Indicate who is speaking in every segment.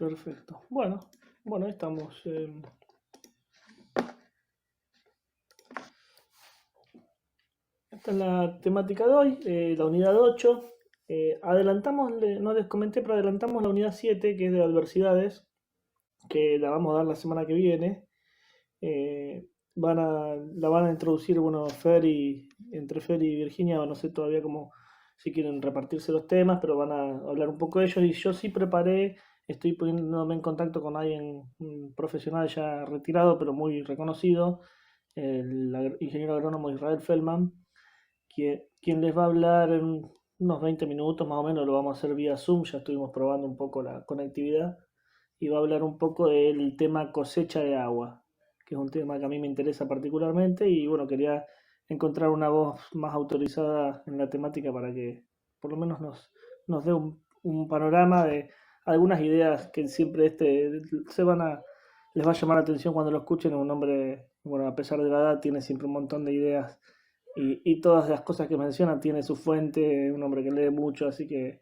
Speaker 1: Perfecto. Bueno, ahí estamos. Esta es la temática de hoy, la unidad 8. No les comenté, pero adelantamos la unidad 7, que es de adversidades, que la vamos a dar la semana que viene. La van a introducir, bueno, entre Fer y Virginia, no sé todavía cómo, si quieren repartirse los temas, pero van a hablar un poco de ellos. Y yo sí preparé, estoy poniéndome en contacto con alguien, un profesional ya retirado, pero muy reconocido, el ingeniero agrónomo Israel Feldman, quien les va a hablar en unos 20 minutos más o menos. Lo vamos a hacer vía Zoom, ya estuvimos probando un poco la conectividad, y va a hablar un poco del tema cosecha de agua, que es un tema que a mí me interesa particularmente, y bueno, quería encontrar una voz más autorizada en la temática para que por lo menos nos dé un panorama de algunas ideas que siempre les va a llamar la atención cuando lo escuchen. Un hombre, bueno, a pesar de la edad, tiene siempre un montón de ideas, y todas las cosas que menciona tiene su fuente, un hombre que lee mucho, así que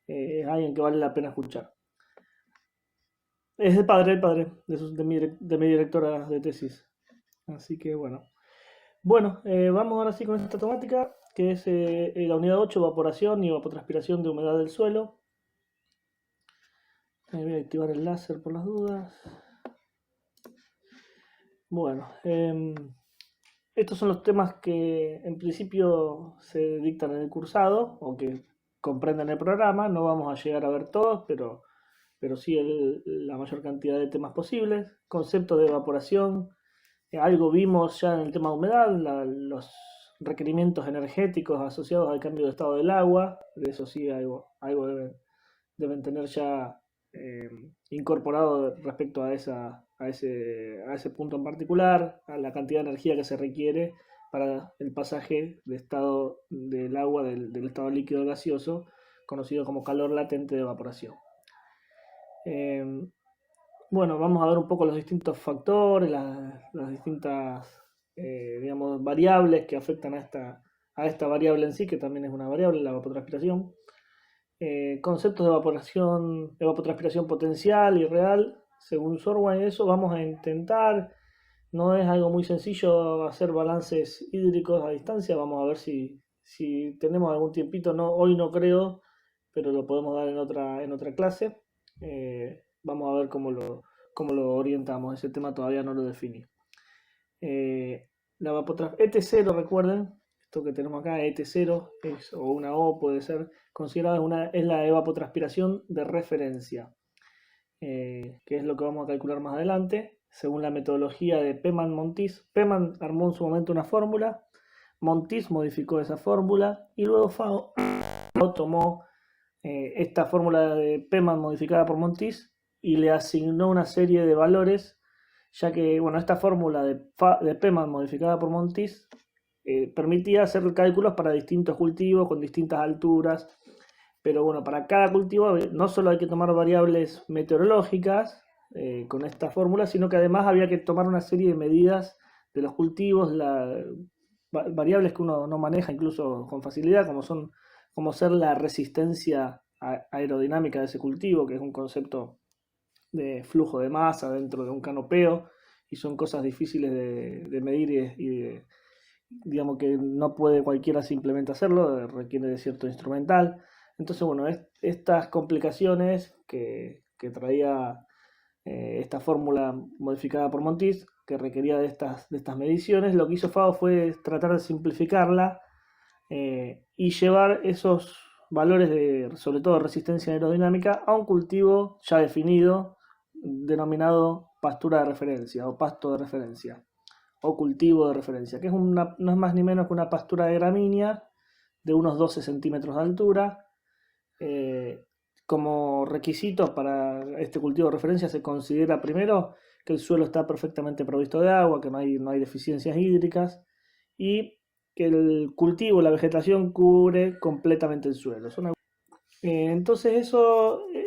Speaker 1: es alguien que vale la pena escuchar. Es el padre de mi directora de tesis. Así que bueno. Bueno, vamos ahora sí con esta temática, que es la unidad 8, evaporación y evapotranspiración de humedad del suelo. Voy a activar el láser por las dudas. Bueno, estos son los temas que en principio se dictan en el cursado o que comprenden el programa. No vamos a llegar a ver todos, pero sí la mayor cantidad de temas posibles. Concepto de evaporación, algo vimos ya en el tema de humedad, los requerimientos energéticos asociados al cambio de estado del agua. De eso sí, algo deben tener ya incorporado respecto a ese punto en particular, a la cantidad de energía que se requiere para el pasaje de estado del agua del estado líquido al gaseoso, conocido como calor latente de evaporación. Bueno, vamos a ver un poco los distintos factores, las distintas, digamos, variables que afectan a esta variable en sí, que también es una variable, la evapotranspiración. Conceptos de evapotranspiración potencial y real, según Sorwa. Y eso vamos a intentar. No es algo muy sencillo hacer balances hídricos a distancia. Vamos a ver si tenemos algún tiempito. No, hoy no creo, pero lo podemos dar en otra clase. Vamos a ver cómo lo orientamos. Ese tema todavía no lo definí. La ET0, recuerden, esto que tenemos acá, ET0, o una O puede ser considerada es la evapotranspiración de referencia, que es lo que vamos a calcular más adelante, según la metodología de Peman-Montis. Peman armó en su momento una fórmula, Montis modificó esa fórmula, y luego FAO tomó esta fórmula de Peman modificada por Montis y le asignó una serie de valores, ya que bueno, esta fórmula de Peman modificada por Montis permitía hacer cálculos para distintos cultivos con distintas alturas. Pero bueno, para cada cultivo no solo hay que tomar variables meteorológicas con esta fórmula, sino que además había que tomar una serie de medidas de los cultivos, variables que uno no maneja incluso con facilidad, como ser la resistencia aerodinámica de ese cultivo, que es un concepto de flujo de masa dentro de un canopeo, y son cosas difíciles de medir digamos que no puede cualquiera simplemente hacerlo, requiere de cierto instrumental. Entonces, bueno, estas complicaciones que traía esta fórmula modificada por Montis, que requería de estas mediciones, lo que hizo FAO fue tratar de simplificarla y llevar esos valores sobre todo resistencia aerodinámica, a un cultivo ya definido, denominado pastura de referencia o pasto de referencia o cultivo de referencia, que no es más ni menos que una pastura de gramínea de unos 12 centímetros de altura. Como requisitos para este cultivo de referencia se considera primero que el suelo está perfectamente provisto de agua, que no hay deficiencias hídricas, y que el cultivo, la vegetación, cubre completamente el suelo. Entonces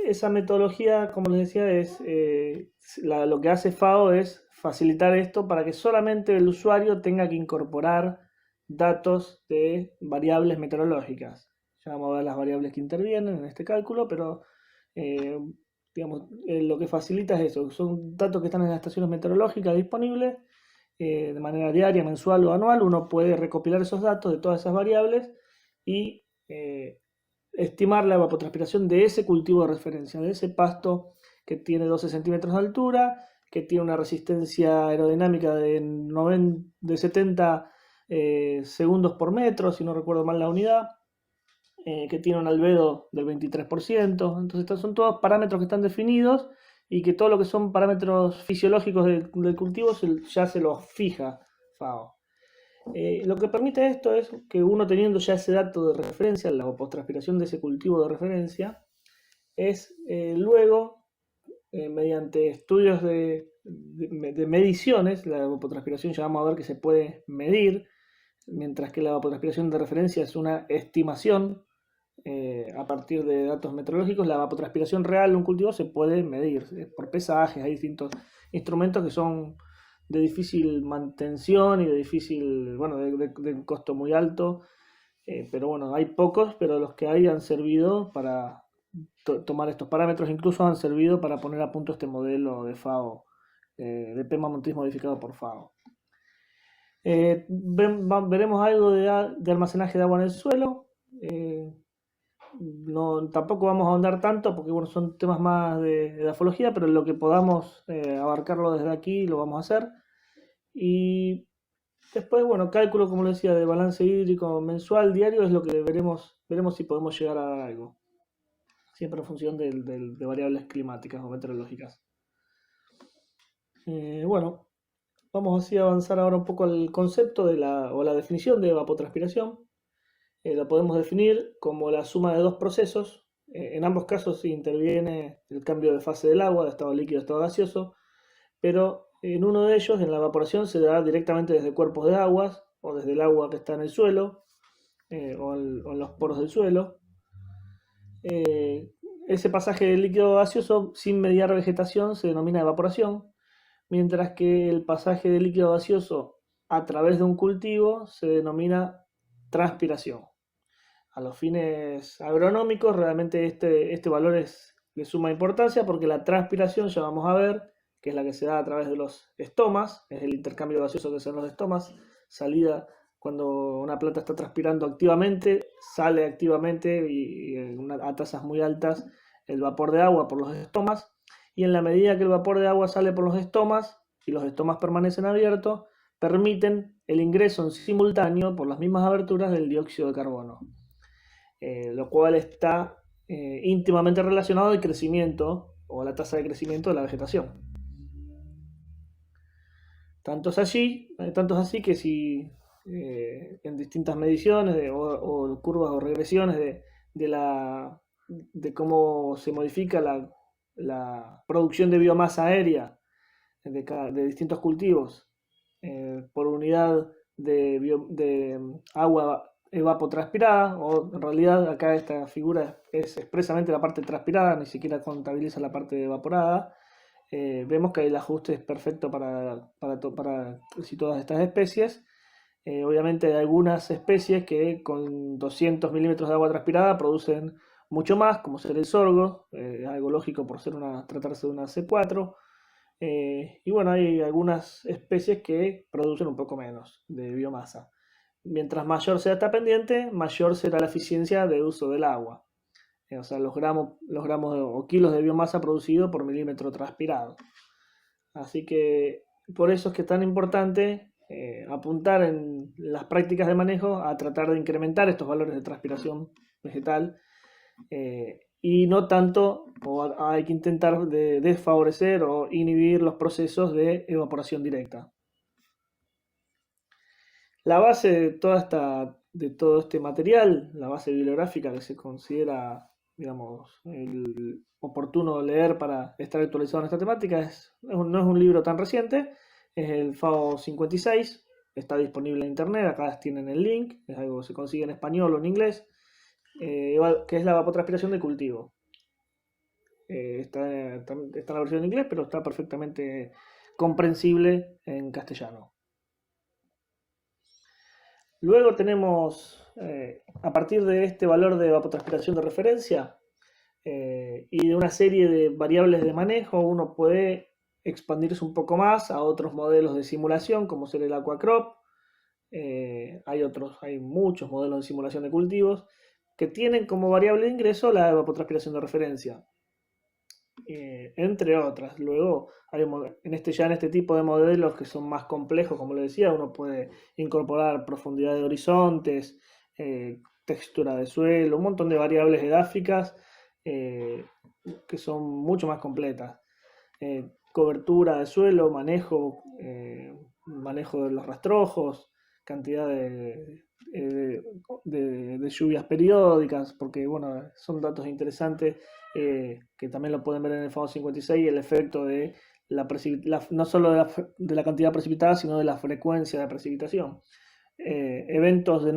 Speaker 1: esa metodología, como les decía, lo que hace FAO es facilitar esto para que solamente el usuario tenga que incorporar datos de variables meteorológicas. Ya vamos a ver las variables que intervienen en este cálculo, pero digamos, lo que facilita es eso, son datos que están en las estaciones meteorológicas disponibles de manera diaria, mensual o anual. Uno puede recopilar esos datos de todas esas variables y estimar la evapotranspiración de ese cultivo de referencia, de ese pasto que tiene 12 centímetros de altura, que tiene una resistencia aerodinámica de 70 segundos por metro, si no recuerdo mal la unidad, que tiene un albedo del 23%. Entonces, estos son todos parámetros que están definidos y que todo lo que son parámetros fisiológicos del cultivo ya se los fija FAO. Lo que permite esto es que uno, teniendo ya ese dato de referencia, la evapotranspiración de ese cultivo de referencia, es luego, mediante estudios de mediciones, la evapotranspiración ya vamos a ver que se puede medir, mientras que la evapotranspiración de referencia es una estimación a partir de datos meteorológicos. La evapotranspiración real de un cultivo se puede medir por pesajes. Hay distintos instrumentos que son de difícil mantención y de difícil, bueno, de costo muy alto, pero bueno, hay pocos, pero los que hay han servido para tomar estos parámetros, incluso han servido para poner a punto este modelo de FAO, de PEMA Montis modificado por FAO. Veremos algo de almacenaje de agua en el suelo. No, tampoco vamos a ahondar tanto porque bueno, son temas más de edafología, pero lo que podamos abarcarlo desde aquí lo vamos a hacer. Y después, bueno, cálculo, como lo decía, de balance hídrico mensual, diario, es lo que veremos si podemos llegar a dar algo. Siempre en función de variables climáticas o meteorológicas. Bueno, vamos así a avanzar ahora un poco al concepto o la definición de evapotranspiración. La podemos definir como la suma de dos procesos. En ambos casos interviene el cambio de fase del agua, de estado líquido a estado gaseoso, pero en uno de ellos, en la evaporación, se da directamente desde cuerpos de aguas o desde el agua que está en el suelo o en los poros del suelo. Ese pasaje de líquido gaseoso sin mediar vegetación se denomina evaporación, mientras que el pasaje de líquido gaseoso a través de un cultivo se denomina transpiración. A los fines agronómicos, realmente este valor es de suma importancia porque la transpiración, ya vamos a ver, que es la que se da a través de los estomas, es el intercambio gaseoso que se da en los estomas, salida cuando una planta está transpirando activamente, sale activamente y a tasas muy altas el vapor de agua por los estomas, y en la medida que el vapor de agua sale por los estomas y los estomas permanecen abiertos, permiten el ingreso en simultáneo por las mismas aberturas del dióxido de carbono. Lo cual está íntimamente relacionado al crecimiento o a la tasa de crecimiento de la vegetación. Tanto es así que si en distintas mediciones o curvas o regresiones de cómo se modifica la producción de biomasa aérea de distintos cultivos por unidad de agua evapotranspirada, o en realidad acá esta figura es expresamente la parte transpirada, ni siquiera contabiliza la parte evaporada. Vemos que el ajuste es perfecto para casi todas estas especies. Obviamente hay algunas especies que con 200 milímetros de agua transpirada producen mucho más, como ser el sorgo, algo lógico por tratarse de una C4. Y bueno, hay algunas especies que producen un poco menos de biomasa. Mientras mayor sea esta pendiente, mayor será la eficiencia de uso del agua. O sea, los gramos o kilos de biomasa producido por milímetro transpirado. Así que por eso es que es tan importante apuntar en las prácticas de manejo a tratar de incrementar estos valores de transpiración vegetal y no tanto, o hay que intentar desfavorecer o inhibir los procesos de evaporación directa. La base de todo este material, la base bibliográfica que se considera, digamos, oportuno leer para estar actualizado en esta temática, no es un libro tan reciente, es el FAO 56, está disponible en internet, acá tienen el link, es algo que se consigue en español o en inglés, que es la evapotranspiración de cultivo. Está en la versión en inglés, pero está perfectamente comprensible en castellano. Luego tenemos, a partir de este valor de evapotranspiración de referencia, y de una serie de variables de manejo uno puede expandirse un poco más a otros modelos de simulación, como ser el aquacrop. Hay muchos modelos de simulación de cultivos que tienen como variable de ingreso la evapotranspiración de referencia, entre otras. Luego, en este tipo de modelos que son más complejos, como le decía, uno puede incorporar profundidad de horizontes, textura de suelo, un montón de variables edáficas eh, que son mucho más completas. Cobertura de suelo, manejo de los rastrojos, cantidad de lluvias periódicas, porque bueno, son datos interesantes que también lo pueden ver en el FAO 56, el efecto de no solo de la cantidad precipitada, sino de la frecuencia de precipitación. Eventos de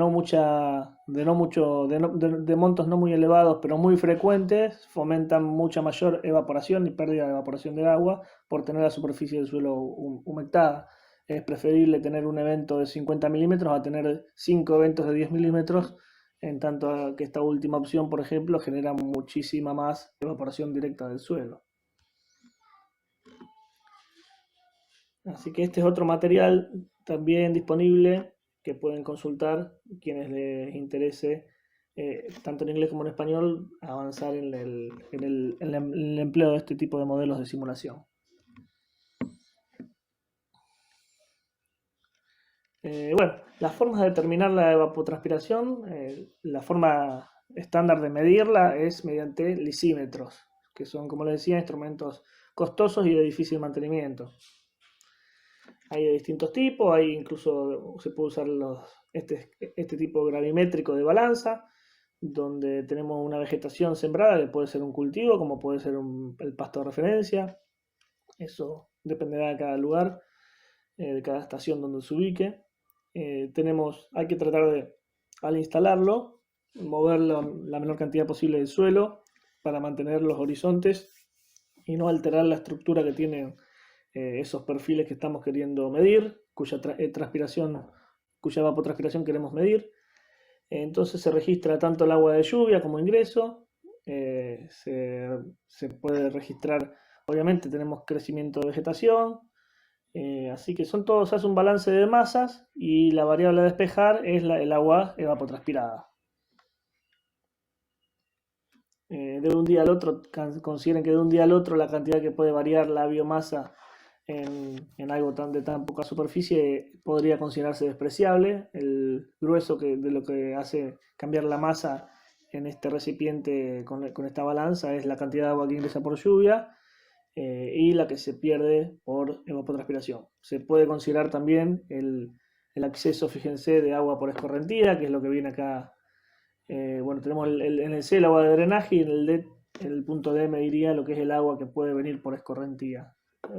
Speaker 1: montos no muy elevados, pero muy frecuentes, fomentan mucha mayor evaporación y pérdida de evaporación del agua por tener la superficie del suelo humectada. Es preferible tener un evento de 50 milímetros a tener 5 eventos de 10 milímetros, en tanto que esta última opción, por ejemplo, genera muchísima más evaporación directa del suelo. Así que este es otro material también disponible que pueden consultar quienes les interese, tanto en inglés como en español, avanzar en el empleo de este tipo de modelos de simulación. Bueno, las formas de determinar la evapotranspiración, la forma estándar de medirla es mediante lisímetros, que son, como les decía, instrumentos costosos y de difícil mantenimiento. Hay de distintos tipos, incluso se puede usar este tipo gravimétrico de balanza, donde tenemos una vegetación sembrada, que puede ser un cultivo, como puede ser el pasto de referencia. Eso dependerá de cada lugar, de cada estación donde se ubique. Hay que tratar de, al instalarlo, mover la menor cantidad posible del suelo para mantener los horizontes y no alterar la estructura que tienen esos perfiles que estamos queriendo medir, cuya evapotranspiración queremos medir. Entonces se registra tanto el agua de lluvia como ingreso. Se puede registrar, obviamente tenemos crecimiento de vegetación. Así que se hace un balance de masas y la variable a despejar es el agua evapotranspirada. De un día al otro, consideren que de un día al otro la cantidad que puede variar la biomasa en algo de tan poca superficie podría considerarse despreciable. El grueso de lo que hace cambiar la masa en este recipiente con esta balanza es la cantidad de agua que ingresa por lluvia y la que se pierde por evapotranspiración. Se puede considerar también el acceso, fíjense, de agua por escorrentía, que es lo que viene acá. Bueno, tenemos en el C el agua de drenaje y en el D, en el punto D me diría lo que es el agua que puede venir por escorrentía.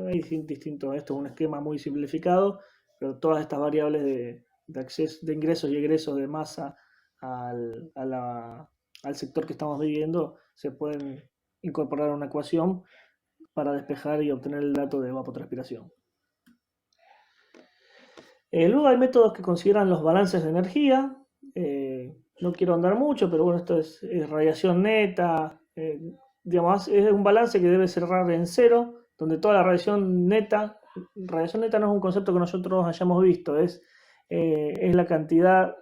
Speaker 1: Hay distintos, esto es un esquema muy simplificado, pero todas estas variables de acceso, de ingresos y egresos de masa al sector que estamos midiendo se pueden incorporar a una ecuación para despejar y obtener el dato de evapotranspiración. Luego hay métodos que consideran los balances de energía. No quiero andar mucho, pero bueno, esto es radiación neta. Digamos, es un balance que debe cerrar en cero, donde toda la radiación neta no es un concepto que nosotros hayamos visto, es la cantidad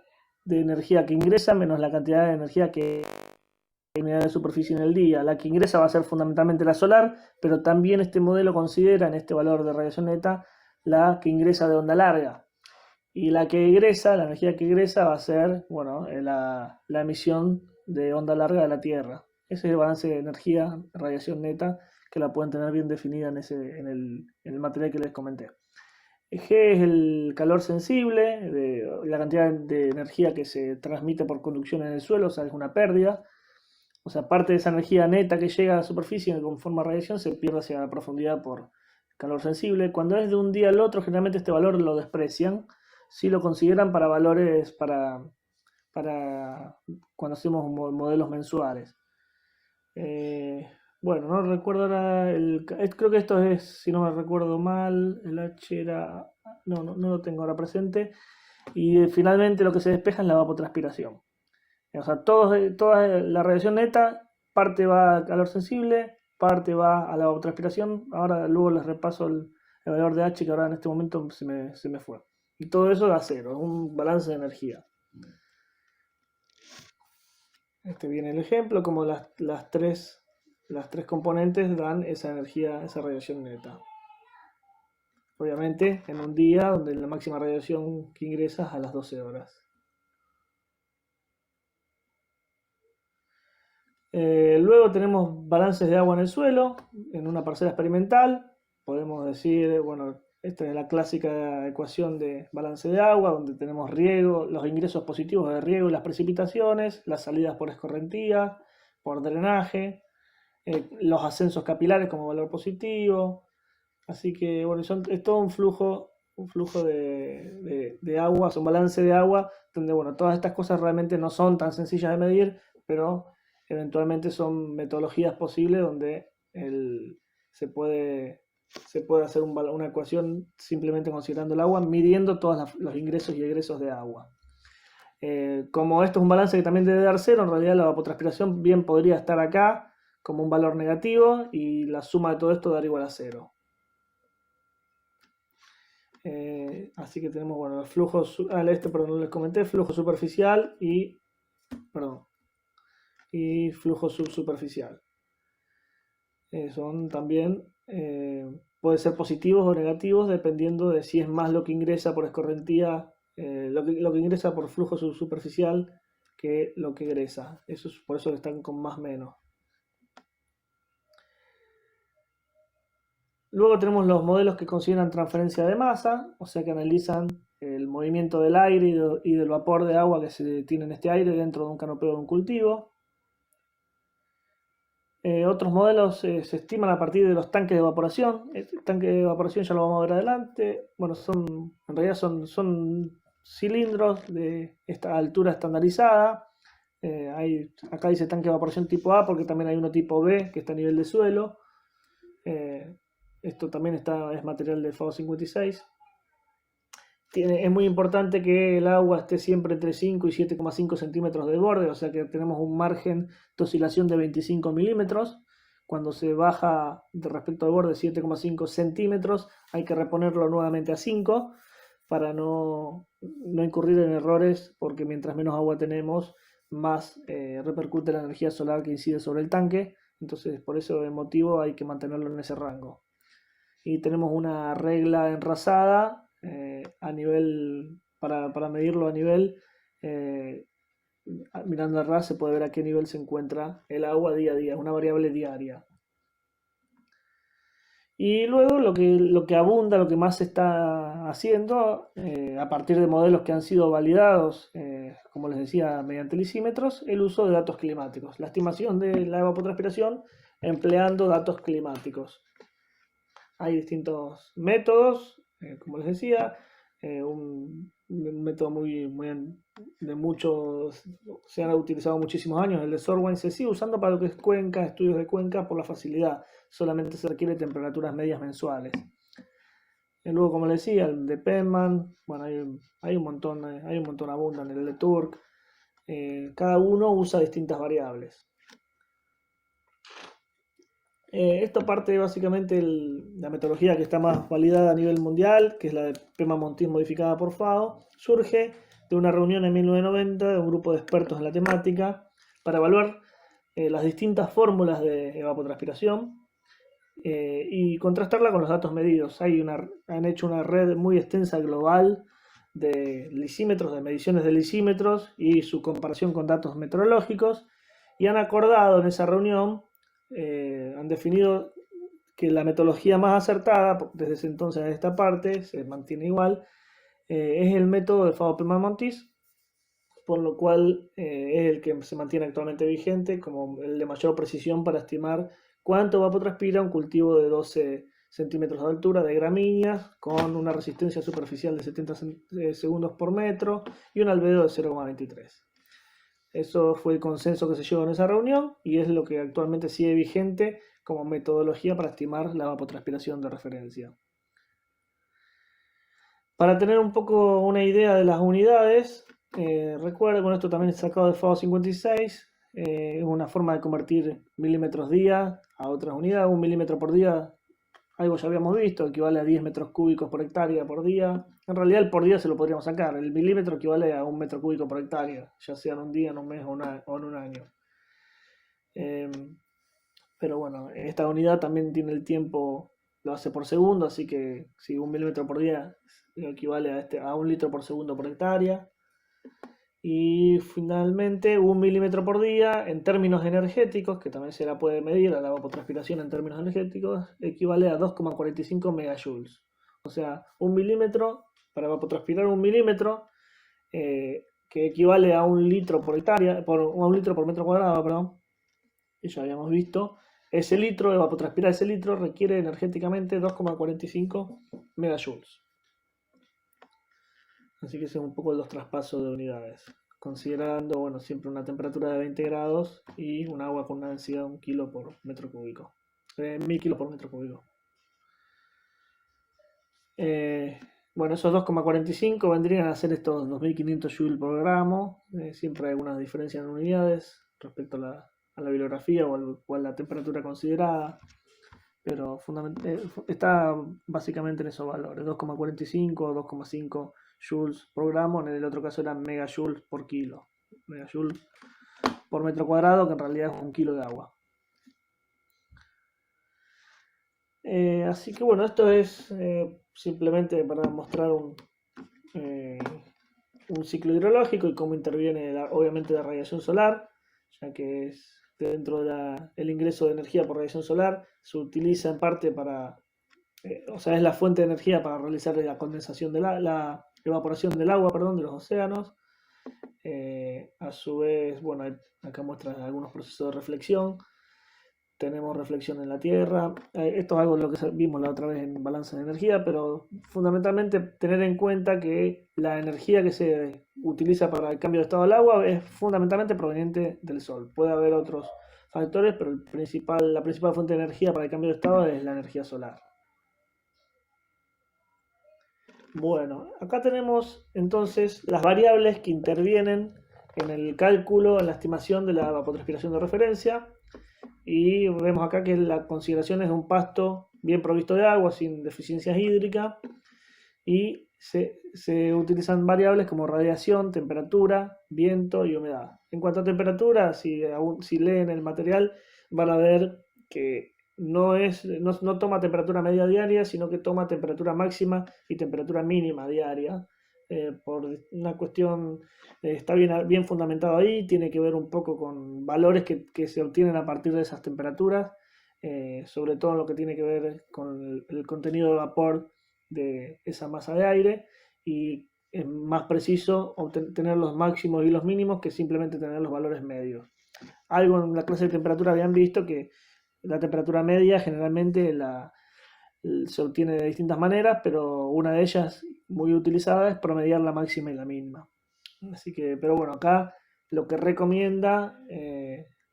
Speaker 1: de energía que ingresa menos la cantidad de energía que unidad de superficie en el día. La que ingresa va a ser fundamentalmente la solar, pero también este modelo considera en este valor de radiación neta la que ingresa de onda larga. Y la energía que egresa va a ser, bueno, la emisión de onda larga de la Tierra. Ese es el balance de energía, radiación neta, que la pueden tener bien definida en el material que les comenté. G es el calor sensible, la cantidad de energía que se transmite por conducción en el suelo, o sea, es una pérdida. O sea, parte de esa energía neta que llega a la superficie con forma de radiación se pierde hacia la profundidad por calor sensible. Cuando es de un día al otro, generalmente este valor lo desprecian. Sí lo consideran para valores, para cuando hacemos modelos mensuales. Bueno, no recuerdo ahora, creo que esto es, si no me recuerdo mal, el H era, no lo tengo ahora presente. Y finalmente lo que se despeja es la evapotranspiración. O sea, toda la radiación neta parte va a calor sensible, parte va a la evapotranspiración. Ahora luego les repaso el valor de H que ahora en este momento se me fue. Y todo eso da cero, es un balance de energía. Este viene el ejemplo, como las tres componentes dan esa energía, esa radiación neta. Obviamente en un día donde la máxima radiación que ingresa es a las 12 horas. Luego tenemos balances de agua en el suelo, en una parcela experimental. Podemos decir, bueno, esta es la clásica ecuación de balance de agua, donde tenemos riego, los ingresos positivos de riego y las precipitaciones, las salidas por escorrentía, por drenaje, los ascensos capilares como valor positivo. Así que, bueno, es todo un flujo de agua, es un balance de agua, donde, bueno, todas estas cosas realmente no son tan sencillas de medir, pero eventualmente son metodologías posibles donde se puede hacer una ecuación simplemente considerando el agua, midiendo todos los ingresos y egresos de agua. Como esto es un balance que también debe dar cero, en realidad la evapotranspiración bien podría estar acá como un valor negativo y la suma de todo esto dar igual a cero. Así que tenemos, bueno, el flujo, perdón, les comenté, flujo superficial y flujo subsuperficial. Son también, puede ser positivos o negativos dependiendo de si es más lo que ingresa por escorrentía, lo que ingresa por flujo subsuperficial que lo que egresa. Eso es por eso que están con más menos. Luego tenemos los modelos que consideran transferencia de masa, o sea que analizan el movimiento del aire y del vapor de agua que se tiene en este aire dentro de un canopeo de un cultivo. Otros modelos se estiman a partir de los tanques de evaporación. El tanque de evaporación ya lo vamos a ver adelante. Bueno, en realidad son cilindros de esta altura estandarizada. Acá dice tanque de evaporación tipo A porque también hay uno tipo B que está a nivel de suelo. Esto también es material del FAO 56. Es muy importante que el agua esté siempre entre 5 y 7,5 centímetros de borde, o sea que tenemos un margen de oscilación de 25 milímetros. Cuando se baja de respecto al borde 7,5 centímetros, hay que reponerlo nuevamente a 5 para no incurrir en errores, porque mientras menos agua tenemos, más repercute la energía solar que incide sobre el tanque. Entonces, por ese motivo hay que mantenerlo en ese rango. Y tenemos una regla enrasada a nivel, para medirlo a nivel, mirando el RAS se puede ver a qué nivel se encuentra el agua día a día, una variable diaria. Y luego lo que abunda, lo que más se está haciendo, a partir de modelos que han sido validados, como les decía, mediante lisímetros, el uso de datos climáticos, la estimación de la evapotranspiración empleando datos climáticos. Hay distintos métodos, como les decía, un método de muchos, se han utilizado muchísimos años, el de Sorwine se sigue usando para lo que es cuenca, estudios de cuenca por la facilidad, solamente se requiere temperaturas medias mensuales. Y luego, como les decía, el de Penman, bueno, hay un montón abundan, el de Turk, cada uno usa distintas variables. Esto parte básicamente la metodología que está más validada a nivel mundial, que es la de Penman-Montis modificada por FAO, surge de una reunión en 1990 de un grupo de expertos en la temática para evaluar las distintas fórmulas de evapotranspiración y contrastarla con los datos medidos. Han hecho una red muy extensa global de lisímetros, de mediciones de lisímetros y su comparación con datos meteorológicos, y han acordado en esa reunión, han definido que la metodología más acertada, desde ese entonces a esta parte, se mantiene igual, es el método de FAO-Penman-Montis, por lo cual es el que se mantiene actualmente vigente como el de mayor precisión para estimar cuánto evapotranspira un cultivo de 12 centímetros de altura de gramíneas con una resistencia superficial de 70 segundos por metro y un albedo de 0,23. Eso fue el consenso que se llegó en esa reunión y es lo que actualmente sigue vigente como metodología para estimar la evapotranspiración de referencia. Para tener un poco una idea de las unidades, recuerden, bueno, esto también es sacado de FAO 56, Es una forma de convertir milímetros día a otras unidades. 1 milímetro por día, algo ya habíamos visto, equivale a 10 metros cúbicos por hectárea por día. En realidad el por día se lo podríamos sacar. El milímetro equivale a 1 metro cúbico por hectárea, ya sea en un día, en un mes o en un año. Pero bueno, esta unidad también tiene el tiempo, lo hace por segundo, así que si 1 milímetro por día equivale a 1 litro por segundo por hectárea. Y finalmente, 1 milímetro por día en términos energéticos, que también se la puede medir a la evapotranspiración en términos energéticos, equivale a 2,45 megajoules. O sea, 1 milímetro, para evapotranspirar 1 milímetro, que equivale a 1 litro por hectárea, a 1 litro por metro cuadrado, perdón, y ya habíamos visto, ese litro, evapotranspirar ese litro requiere energéticamente 2,45 megajoules. Así que ese es un poco los traspasos de unidades, considerando, bueno, siempre una temperatura de 20 grados y un agua con una densidad de 1 kilo por metro cúbico, 1000 kilos por metro cúbico. Bueno, esos 2,45 vendrían a ser estos 2500 joules por gramo. Siempre hay algunas diferencias en unidades respecto a la bibliografía o a la temperatura considerada, pero está básicamente en esos valores, 2,45, 2,5 joules por gramo. En el otro caso eran megajoules por kilo, megajoules por metro cuadrado, que en realidad es 1 kilo de agua. Así que bueno, esto es simplemente para mostrar un ciclo hidrológico y cómo interviene obviamente la radiación solar, ya que es dentro del ingreso de energía por radiación solar, se utiliza en parte para, o sea, es la fuente de energía para realizar la condensación de la evaporación del agua, perdón, de los océanos. A su vez, bueno, acá muestra algunos procesos de reflexión. Tenemos reflexión en la Tierra. Esto es algo de lo que vimos la otra vez en balance de energía, pero fundamentalmente tener en cuenta que la energía que se utiliza para el cambio de estado del agua es fundamentalmente proveniente del Sol. Puede haber otros factores, pero la principal fuente de energía para el cambio de estado es la energía solar. Bueno, acá tenemos entonces las variables que intervienen en el cálculo, en la estimación de la evapotranspiración de referencia. Y vemos acá que la consideración es de un pasto bien provisto de agua, sin deficiencias hídricas, y se utilizan variables como radiación, temperatura, viento y humedad. En cuanto a temperatura, si leen el material, van a ver que no toma temperatura media diaria, sino que toma temperatura máxima y temperatura mínima diaria. Por una cuestión, está bien fundamentado ahí, tiene que ver un poco con valores que se obtienen a partir de esas temperaturas, sobre todo lo que tiene que ver con el contenido de vapor de esa masa de aire, y es más preciso tener los máximos y los mínimos que simplemente tener los valores medios. Algo en la clase de temperatura habían visto que la temperatura media generalmente se obtiene de distintas maneras, pero una de ellas muy utilizada es promediar la máxima y la mínima. Así que, pero bueno, acá lo que recomienda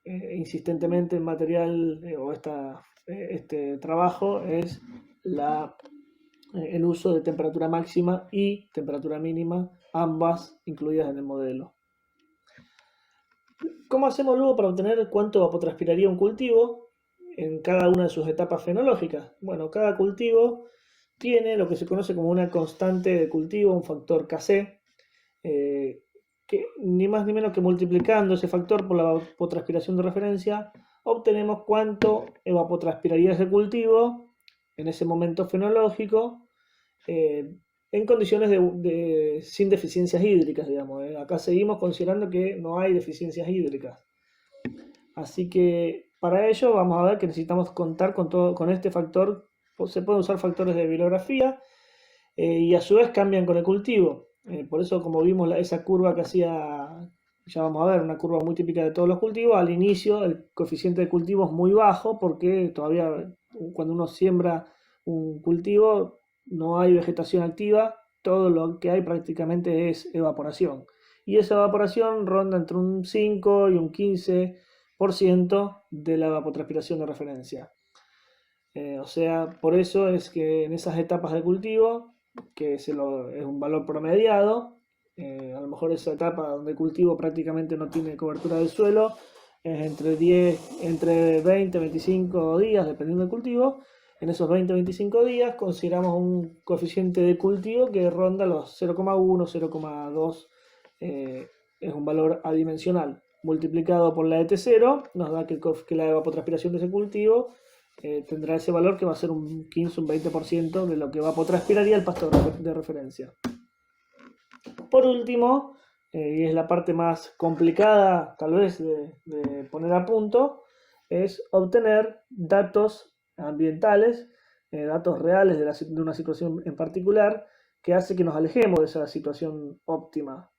Speaker 1: insistentemente el material o este trabajo es el uso de temperatura máxima y temperatura mínima, ambas incluidas en el modelo. ¿Cómo hacemos luego para obtener cuánto evapotranspiraría un cultivo en cada una de sus etapas fenológicas? Bueno, cada cultivo tiene lo que se conoce como una constante de cultivo, un factor Kc, que ni más ni menos que multiplicando ese factor por la evapotranspiración de referencia, obtenemos cuánto evapotranspiraría ese cultivo en ese momento fenológico, en condiciones sin deficiencias hídricas, digamos. Acá seguimos considerando que no hay deficiencias hídricas. Así que para ello vamos a ver que necesitamos contar con este factor. Se pueden usar factores de bibliografía y a su vez cambian con el cultivo. Por eso, como vimos esa curva que hacía, ya vamos a ver, una curva muy típica de todos los cultivos, al inicio el coeficiente de cultivo es muy bajo porque todavía cuando uno siembra un cultivo no hay vegetación activa, todo lo que hay prácticamente es evaporación. Y esa evaporación ronda entre un 5 y un 15% de la evapotranspiración de referencia. O sea, por eso es que en esas etapas de cultivo, que es un valor promediado, a lo mejor esa etapa donde el cultivo prácticamente no tiene cobertura del suelo, es entre 20 y 25 días, dependiendo del cultivo. En esos 20-25 días consideramos un coeficiente de cultivo que ronda los 0,1, 0,2, es un valor adimensional. Multiplicado por la ET0 nos da que la evapotranspiración de ese cultivo tendrá ese valor que va a ser un 15, un 20% de lo que evapotranspiraría el pasto de referencia. Por último, y es la parte más complicada tal vez de poner a punto, es obtener datos ambientales, datos reales de una situación en particular, que hace que nos alejemos de esa situación óptima.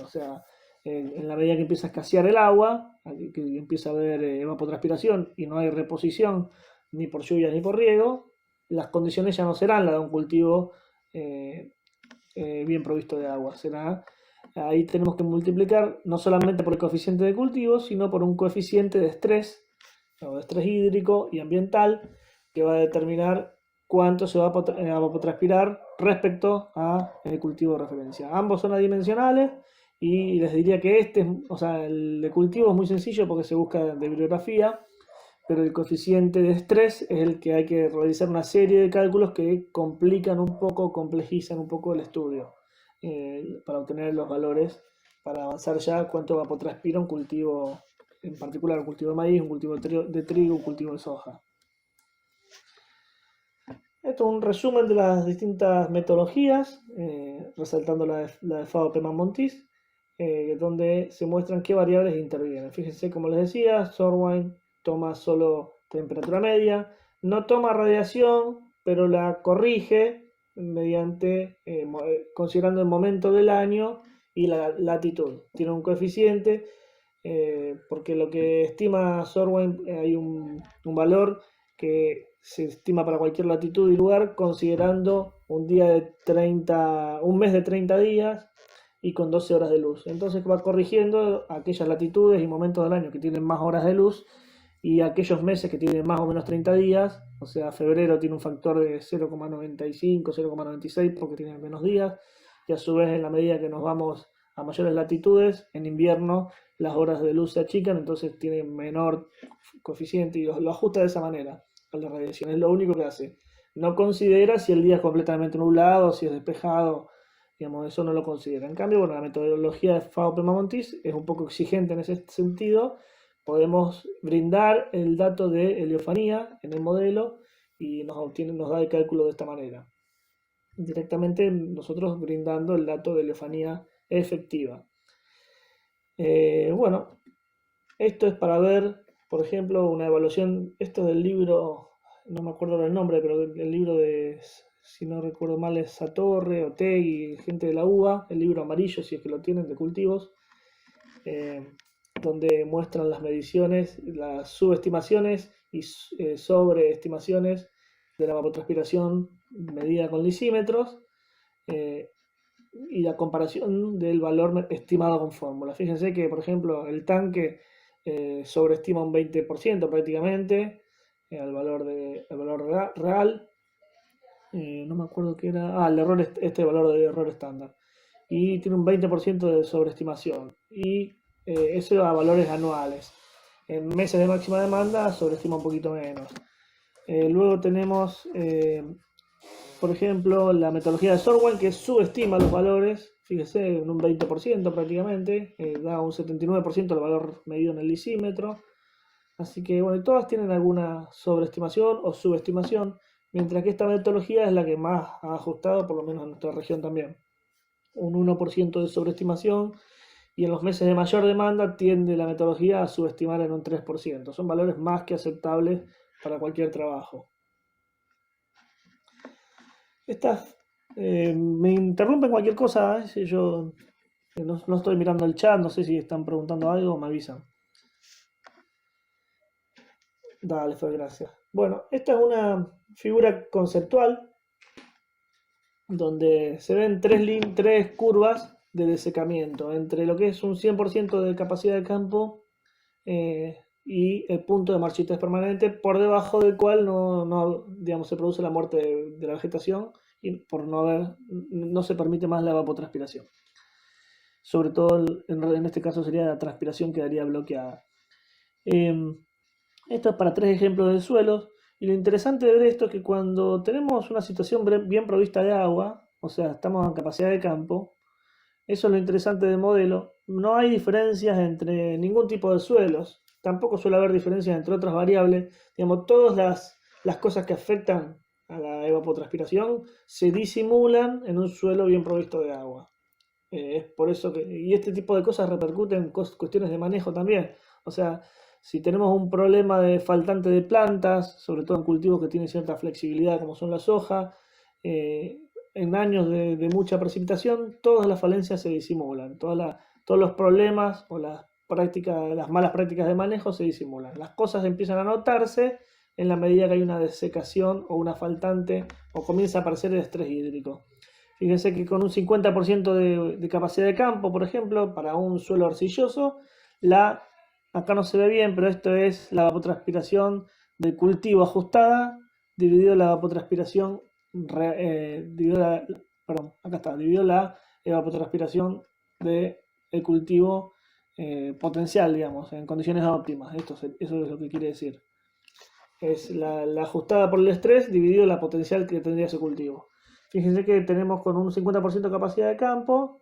Speaker 1: O sea, en la medida que empieza a escasear el agua, que empieza a haber evapotranspiración y no hay reposición ni por lluvias ni por riego, las condiciones ya no serán las de un cultivo bien provisto de agua. Ahí tenemos que multiplicar no solamente por el coeficiente de cultivo, sino por un coeficiente de estrés, o de estrés hídrico y ambiental, que va a determinar cuánto se va a evapotranspirar respecto al cultivo de referencia. Ambos son adimensionales y les diría que el de cultivo es muy sencillo porque se busca de bibliografía, pero el coeficiente de estrés es el que hay que realizar una serie de cálculos que complican un poco, complejizan un poco el estudio para obtener los valores, para avanzar ya cuánto evapotranspira un cultivo, en particular un cultivo de maíz, un cultivo de trigo, un cultivo de soja. Esto es un resumen de las distintas metodologías, resaltando la de Fao Peman-Montis, donde se muestran qué variables intervienen. Fíjense, como les decía, Sorwine toma solo temperatura media, no toma radiación, pero la corrige mediante considerando el momento del año y la latitud. Tiene un coeficiente, porque lo que estima Sorwine, hay un valor que se estima para cualquier latitud y lugar, considerando un mes de 30 días y con 12 horas de luz. Entonces va corrigiendo aquellas latitudes y momentos del año que tienen más horas de luz y aquellos meses que tienen más o menos 30 días. O sea, febrero tiene un factor de 0,95, 0,96 porque tiene menos días, y a su vez, en la medida que nos vamos a mayores latitudes, en invierno las horas de luz se achican, entonces tiene menor coeficiente y lo ajusta de esa manera a la radiación. Es lo único que hace. No considera si el día es completamente nublado, si es despejado, digamos, eso no lo considera. En cambio, bueno, la metodología de Fao Peman-Montis es un poco exigente en ese sentido. Podemos brindar el dato de heliofanía en el modelo y nos da el cálculo de esta manera. Directamente nosotros brindando el dato de heliofanía efectiva. Bueno, esto es para ver, por ejemplo, una evaluación, esto del libro, no me acuerdo el nombre, pero el libro de, si no recuerdo mal, es Satorre, Otegui, gente de la UBA, el libro amarillo, si es que lo tienen, de cultivos, donde muestran las mediciones, las subestimaciones y sobreestimaciones de la evapotranspiración medida con lisímetros, y la comparación del valor estimado con fórmula. Fíjense que, por ejemplo, el tanque sobreestima un 20% prácticamente al valor real. No me acuerdo qué era. El error, valor de error estándar. Y tiene un 20% de sobreestimación. Y eso a valores anuales. En meses de máxima demanda sobreestima un poquito menos. Luego tenemos, por ejemplo, la metodología de Sorwine, que subestima los valores, fíjese, en un 20% prácticamente, da un 79% del valor medido en el lisímetro. Así que, bueno, todas tienen alguna sobreestimación o subestimación, mientras que esta metodología es la que más ha ajustado, por lo menos en nuestra región también. Un 1% de sobreestimación, y en los meses de mayor demanda tiende la metodología a subestimar en un 3%. Son valores más que aceptables para cualquier trabajo. Me interrumpen cualquier cosa, si yo no estoy mirando el chat, no sé si están preguntando algo, me avisan. Dale, Fer, gracias. Bueno, esta es una figura conceptual donde se ven tres curvas de desecamiento entre lo que es un 100% de capacidad de campo y el punto de marchitez permanente, por debajo del cual digamos, se produce la muerte de la vegetación y por no se permite más la evapotranspiración. Sobre todo, en este caso sería la transpiración que quedaría bloqueada. Esto es para 3 ejemplos de suelos. Y lo interesante de ver esto es que cuando tenemos una situación bien provista de agua, o sea, estamos en capacidad de campo, eso es lo interesante del modelo. No hay diferencias entre ningún tipo de suelos. Tampoco suele haber diferencias entre otras variables. Digamos, todas las cosas que afectan a la evapotranspiración se disimulan en un suelo bien provisto de agua. Es por eso que, y este tipo de cosas repercuten en cuestiones de manejo también. O sea, si tenemos un problema de faltante de plantas, sobre todo en cultivos que tienen cierta flexibilidad como son la soja, eh, en años de mucha precipitación, todas las falencias se disimulan, todos los problemas o las malas prácticas de manejo se disimulan. Las cosas empiezan a notarse en la medida que hay una desecación o una faltante o comienza a aparecer el estrés hídrico. Fíjense que con un 50% de capacidad de campo, por ejemplo, para un suelo arcilloso, acá no se ve bien, pero esto es la evapotranspiración del cultivo ajustada dividido la evapotranspiración, dividido la evapotranspiración del cultivo potencial, digamos, en condiciones óptimas. Eso es lo que quiere decir. Es la ajustada por el estrés dividido la potencial que tendría ese cultivo. Fíjense que tenemos con un 50% de capacidad de campo,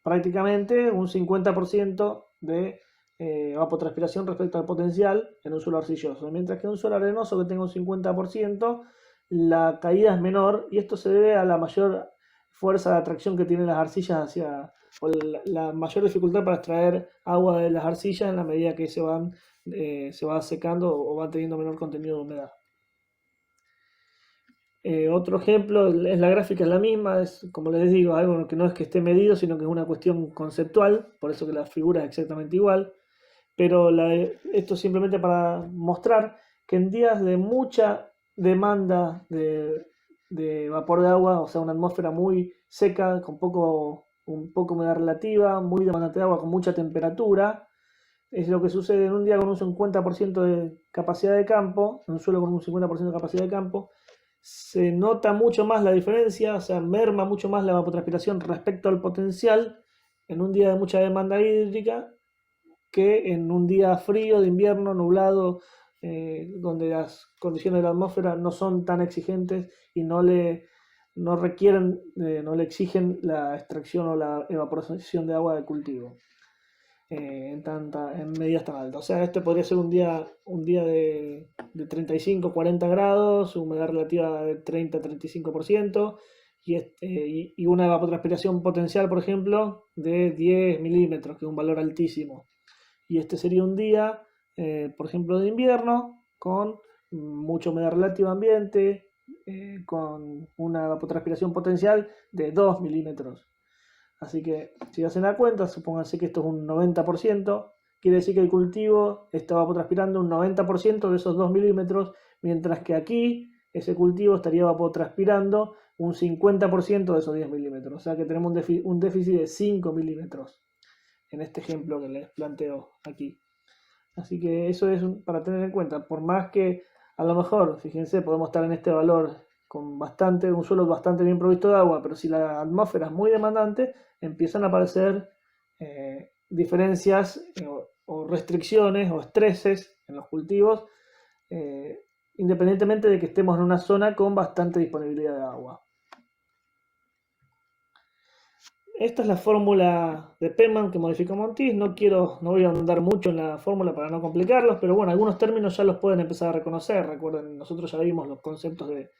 Speaker 1: prácticamente un 50% de evapotranspiración respecto al potencial en un suelo arcilloso. Mientras que en un suelo arenoso que tenga un 50%, la caída es menor y esto se debe a la mayor fuerza de atracción que tienen las arcillas o la mayor dificultad para extraer agua de las arcillas en la medida que se va secando o va teniendo menor contenido de humedad. Otro ejemplo, es la gráfica es la misma, es como les digo, algo que no es que esté medido, sino que es una cuestión conceptual, por eso que la figura es exactamente igual, pero esto simplemente para mostrar que en días de mucha demanda de vapor de agua, o sea, una atmósfera muy seca, un poco humedad relativa, muy demandante de agua, con mucha temperatura, es lo que sucede en un día con un 50% de capacidad de campo, en un suelo con un 50% de capacidad de campo, se nota mucho más la diferencia, o sea, merma mucho más la evapotranspiración respecto al potencial en un día de mucha demanda hídrica que en un día frío de invierno, nublado, donde las condiciones de la atmósfera no son tan exigentes y no requieren, no le exigen la extracción o la evaporación de agua del cultivo en medidas tan altas. O sea, este podría ser un día de 35, 40 grados, humedad relativa de 30, 35%, y una evapotranspiración potencial, por ejemplo, de 10 milímetros, que es un valor altísimo. Y este sería un día, por ejemplo, de invierno, con mucha humedad relativa ambiente, con una evapotranspiración potencial de 2 milímetros. Así que si hacen la cuenta, supónganse que esto es un 90%, quiere decir que el cultivo está evapotranspirando un 90% de esos 2 milímetros, mientras que aquí ese cultivo estaría evapotranspirando un 50% de esos 10 milímetros. O sea que tenemos un déficit de 5 milímetros en este ejemplo que les planteo aquí. Así que eso es para tener en cuenta. Por más que a lo mejor, fíjense, podemos estar en este valor con un suelo bastante bien provisto de agua, pero si la atmósfera es muy demandante, empiezan a aparecer diferencias o restricciones o estreses en los cultivos, eh, independientemente de que estemos en una zona con bastante disponibilidad de agua. Esta es la fórmula de Peman que modifica Montis. No voy a ahondar mucho en la fórmula para no complicarlos, pero bueno, algunos términos ya los pueden empezar a reconocer. Recuerden, nosotros ya vimos los conceptos de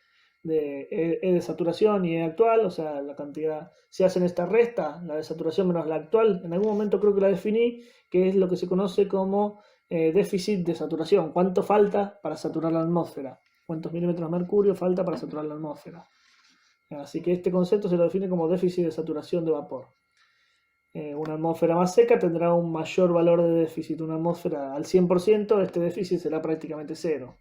Speaker 1: E de saturación y E actual, o sea, la cantidad, si hacen esta resta, la de saturación menos la actual, en algún momento creo que la definí, que es lo que se conoce como déficit de saturación. ¿Cuánto falta para saturar la atmósfera? ¿Cuántos milímetros de mercurio falta para saturar la atmósfera? Así que este concepto se lo define como déficit de saturación de vapor. Una atmósfera más seca tendrá un mayor valor de déficit. Una atmósfera al 100%, este déficit será prácticamente cero.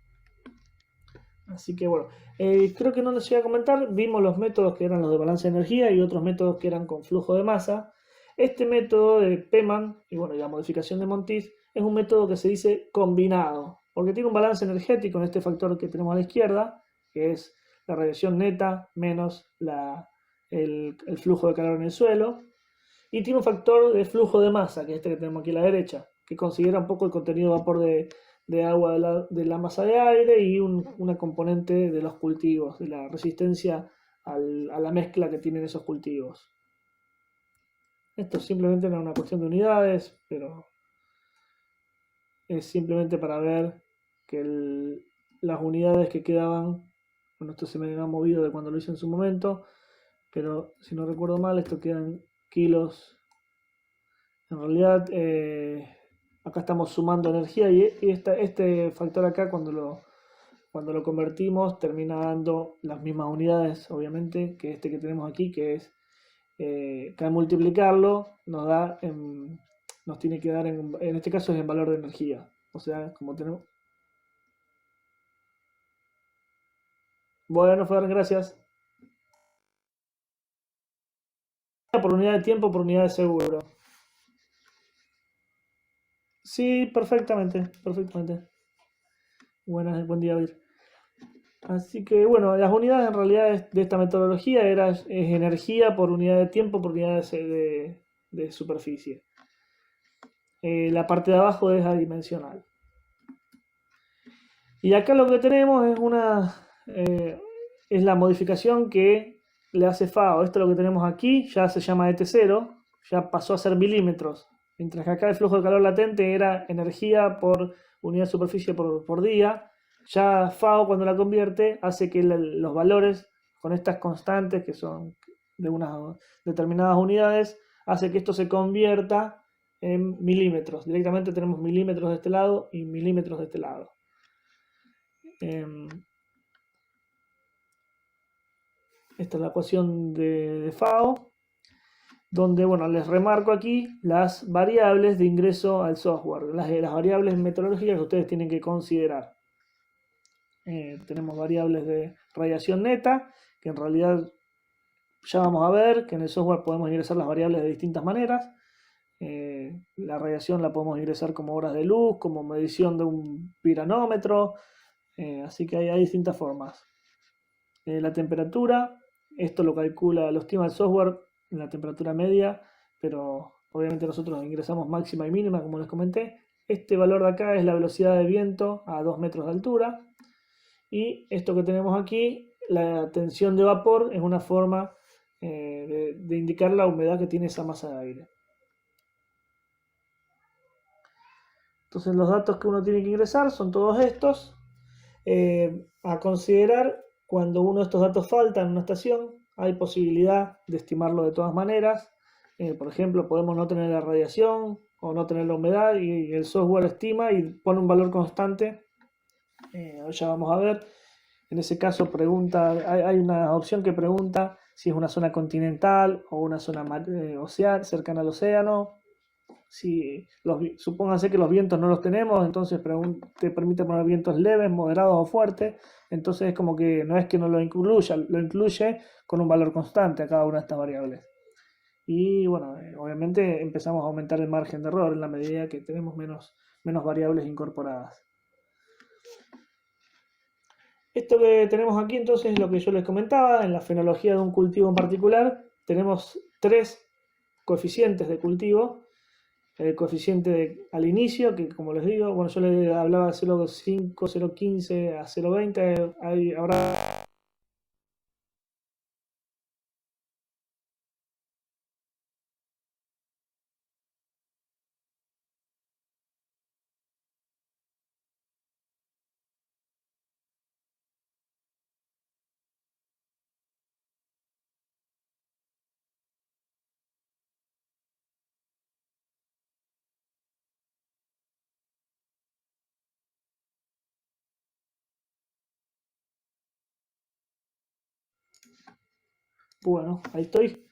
Speaker 1: Así que bueno, creo que no les iba a comentar, vimos los métodos que eran los de balance de energía y otros métodos que eran con flujo de masa. Este método de Peman y bueno, la modificación de Montis es un método que se dice combinado, porque tiene un balance energético en este factor que tenemos a la izquierda, que es la radiación neta menos el flujo de calor en el suelo. y tiene un factor de flujo de masa, que es este que tenemos aquí a la derecha, que considera un poco el contenido de vapor de agua de la masa de aire y una componente de los cultivos, de la resistencia a la mezcla que tienen esos cultivos. Esto simplemente no es una cuestión de unidades, pero es simplemente para ver que las unidades que quedaban, bueno, esto se me ha movido de cuando lo hice en su momento, pero si no recuerdo mal, esto quedan kilos. En realidad, acá estamos sumando energía y este factor acá, cuando lo convertimos, termina dando las mismas unidades, obviamente, que este que tenemos aquí, que es que al multiplicarlo nos tiene que dar, en este caso es en valor de energía. O sea, como tenemos... Bueno, Fer, gracias. Por unidad de tiempo, por unidad de seguro. Sí, perfectamente, perfectamente. Buen día, Vir. Así que bueno, las unidades en realidad de esta metodología es energía por unidad de tiempo por unidad de superficie. La parte de abajo es adimensional. Y acá lo que tenemos es la modificación que le hace FAO. Esto lo que tenemos aquí ya se llama ET0, ya pasó a ser milímetros. Mientras que acá el flujo de calor latente era energía por unidad de superficie por día, ya FAO cuando la convierte hace que los valores con estas constantes que son de unas determinadas unidades, hace que esto se convierta en milímetros. Directamente tenemos milímetros de este lado y milímetros de este lado. Esta es la ecuación de FAO, donde, bueno, les remarco aquí las variables de ingreso al software, las variables metodológicas que ustedes tienen que considerar. Tenemos variables de radiación neta, que en realidad ya vamos a ver que en el software podemos ingresar las variables de distintas maneras. La radiación la podemos ingresar como horas de luz, como medición de un piranómetro, así que hay distintas formas. La temperatura, esto lo calcula, lo estima el software en la temperatura media, pero obviamente nosotros ingresamos máxima y mínima, como les comenté. Este valor de acá es la velocidad de viento a 2 metros de altura. Y esto que tenemos aquí, la tensión de vapor, es una forma de indicar la humedad que tiene esa masa de aire. Entonces los datos que uno tiene que ingresar son todos estos. A considerar, cuando uno de estos datos falta en una estación, hay posibilidad de estimarlo de todas maneras. Por ejemplo, podemos no tener la radiación o no tener la humedad y el software estima y pone un valor constante. Ya vamos a ver. En ese caso hay una opción que pregunta si es una zona continental o una zona cercana al océano. Si supónganse que los vientos no los tenemos, entonces te permite poner vientos leves, moderados o fuertes. Entonces es como que no es que no lo incluya, lo incluye con un valor constante a cada una de estas variables. Y bueno, obviamente empezamos a aumentar el margen de error en la medida que tenemos menos variables incorporadas. Esto que tenemos aquí entonces es lo que yo les comentaba. En la fenología de un cultivo en particular tenemos 3 coeficientes de cultivo. El coeficiente al inicio, que como les digo, bueno, yo les hablaba de 0,5, 0,15 a 0,20, habrá... Bueno, ahí estoy.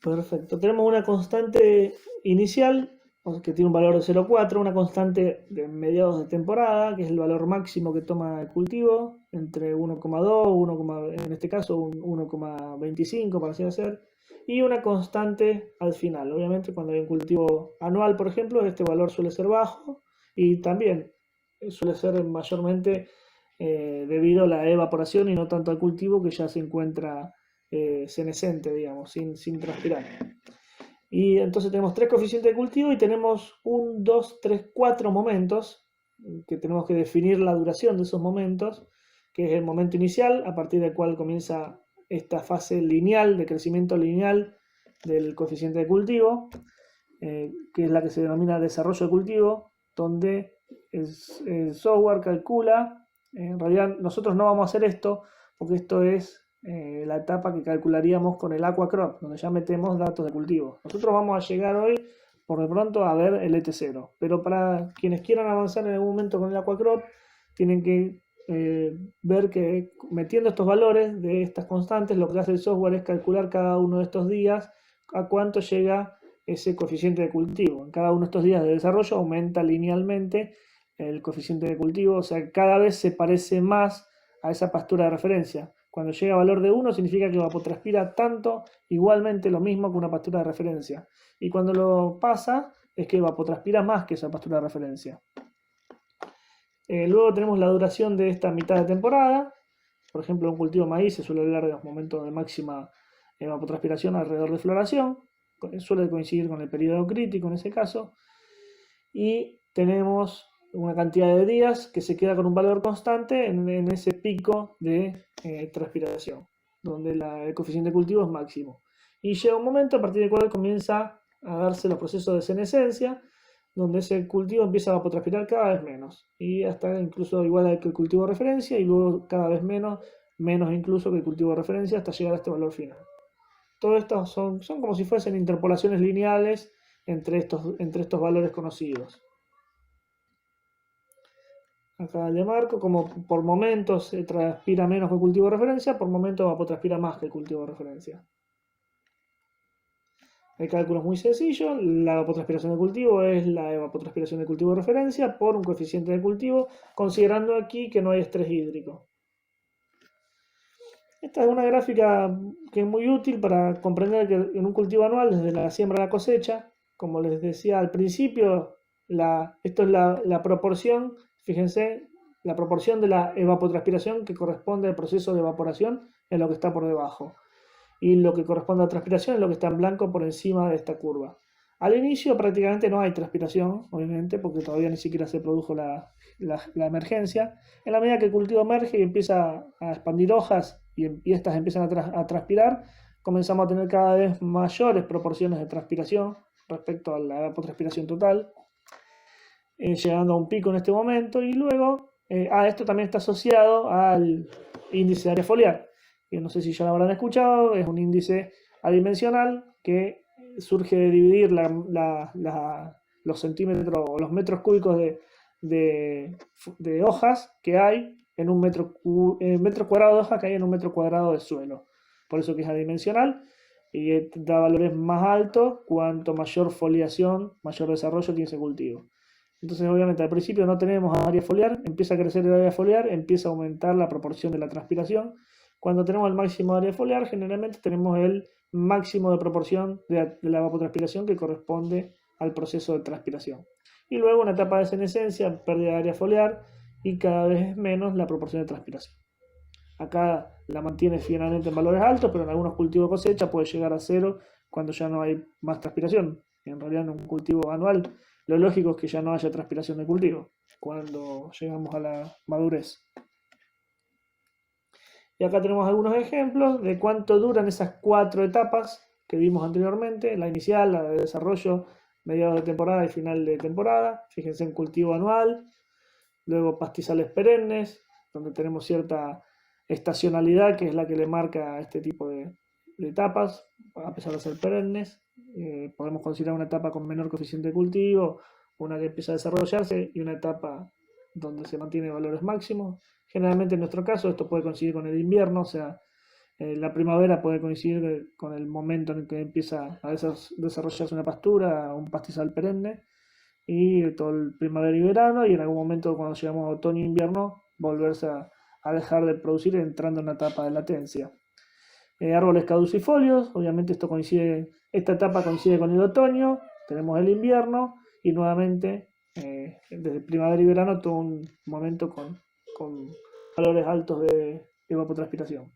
Speaker 1: Perfecto. Tenemos una constante inicial, que tiene un valor de 0,4, una constante de mediados de temporada, que es el valor máximo que toma el cultivo, entre 1,2, 1, en este caso 1,25 para así hacer, y una constante al final. Obviamente cuando hay un cultivo anual, por ejemplo, este valor suele ser bajo y también suele ser mayormente debido a la evaporación y no tanto al cultivo que ya se encuentra senescente, digamos, sin transpirar. Y entonces tenemos 3 coeficientes de cultivo y tenemos 1, 2, 3, 4 momentos que tenemos que definir la duración de esos momentos, que es el momento inicial, a partir del cual comienza esta fase lineal, de crecimiento lineal del coeficiente de cultivo, que es la que se denomina desarrollo de cultivo, donde el software calcula, en realidad nosotros no vamos a hacer esto, porque esto es la etapa que calcularíamos con el aquacrop, donde ya metemos datos de cultivo. Nosotros vamos a llegar hoy, por de pronto, a ver el ET0, pero para quienes quieran avanzar en algún momento con el aquacrop, tienen que ver que metiendo estos valores de estas constantes, lo que hace el software es calcular cada uno de estos días a cuánto llega ese coeficiente de cultivo. En cada uno de estos días de desarrollo aumenta linealmente el coeficiente de cultivo, o sea, cada vez se parece más a esa pastura de referencia. Cuando llega a valor de 1 significa que evapotranspira tanto, igualmente lo mismo que una pastura de referencia. Y cuando lo pasa es que evapotranspira más que esa pastura de referencia. Luego tenemos la duración de esta mitad de temporada. Por ejemplo, un cultivo de maíz se suele hablar de los momentos de máxima evapotranspiración alrededor de floración. Suele coincidir con el periodo crítico en ese caso. Y tenemos una cantidad de días que se queda con un valor constante en ese pico de transpiración, donde el coeficiente de cultivo es máximo. Y llega un momento a partir del cual comienza a darse los procesos de senescencia, donde ese cultivo empieza a evapotranspirar cada vez menos, y hasta incluso igual que el cultivo de referencia, y luego cada vez menos, menos incluso que el cultivo de referencia, hasta llegar a este valor final. Todo esto son como si fuesen interpolaciones lineales entre estos valores conocidos. Acá le marco como por momentos se transpira menos que el cultivo de referencia, por momentos evapotranspira más que el cultivo de referencia. El cálculo es muy sencillo, la evapotranspiración de cultivo es la evapotranspiración de cultivo de referencia por un coeficiente de cultivo, considerando aquí que no hay estrés hídrico. Esta es una gráfica que es muy útil para comprender que en un cultivo anual, desde la siembra a la cosecha, como les decía al principio, esto es la proporción, fíjense, la proporción de la evapotranspiración que corresponde al proceso de evaporación en lo que está por debajo. Y lo que corresponde a transpiración es lo que está en blanco por encima de esta curva. Al inicio prácticamente no hay transpiración, obviamente, porque todavía ni siquiera se produjo la emergencia. En la medida que el cultivo emerge y empieza a expandir hojas y estas empiezan a transpirar, comenzamos a tener cada vez mayores proporciones de transpiración respecto a la evapotranspiración total, llegando a un pico en este momento. Y luego, esto también está asociado al índice de área foliar, que no sé si ya lo habrán escuchado, es un índice adimensional que surge de dividir los centímetros o los metros cúbicos de hojas que hay en un metro cuadrado de hoja que hay en un metro cuadrado de suelo. Por eso que es adimensional y da valores más altos cuanto mayor foliación, mayor desarrollo tiene ese cultivo. Entonces, obviamente, al principio no tenemos área foliar, empieza a crecer el área foliar, empieza a aumentar la proporción de la transpiración. Cuando tenemos el máximo de área foliar, generalmente tenemos el máximo de proporción de la evapotranspiración que corresponde al proceso de transpiración. Y luego una etapa de senescencia, pérdida de área foliar y cada vez menos la proporción de transpiración. Acá la mantiene finalmente en valores altos, pero en algunos cultivos de cosecha puede llegar a cero cuando ya no hay más transpiración. En realidad en un cultivo anual lo lógico es que ya no haya transpiración de cultivo cuando llegamos a la madurez. Y acá tenemos algunos ejemplos de cuánto duran esas 4 etapas que vimos anteriormente, la inicial, la de desarrollo, mediados de temporada y final de temporada. Fíjense en cultivo anual, luego pastizales perennes, donde tenemos cierta estacionalidad que es la que le marca a este tipo de etapas, a pesar de ser perennes. Podemos considerar una etapa con menor coeficiente de cultivo, una que empieza a desarrollarse y una etapa donde se mantiene valores máximos. Generalmente en nuestro caso esto puede coincidir con el invierno, o sea, la primavera puede coincidir con el momento en el que empieza a desarrollarse una pastura, un pastizal perenne, y todo el primavera y verano, y en algún momento cuando llegamos a otoño e invierno volverse a dejar de producir entrando en una etapa de latencia. Árboles caducifolios, obviamente esta etapa coincide con el otoño, tenemos el invierno y nuevamente desde primavera y verano todo un momento con valores altos de evapotranspiración.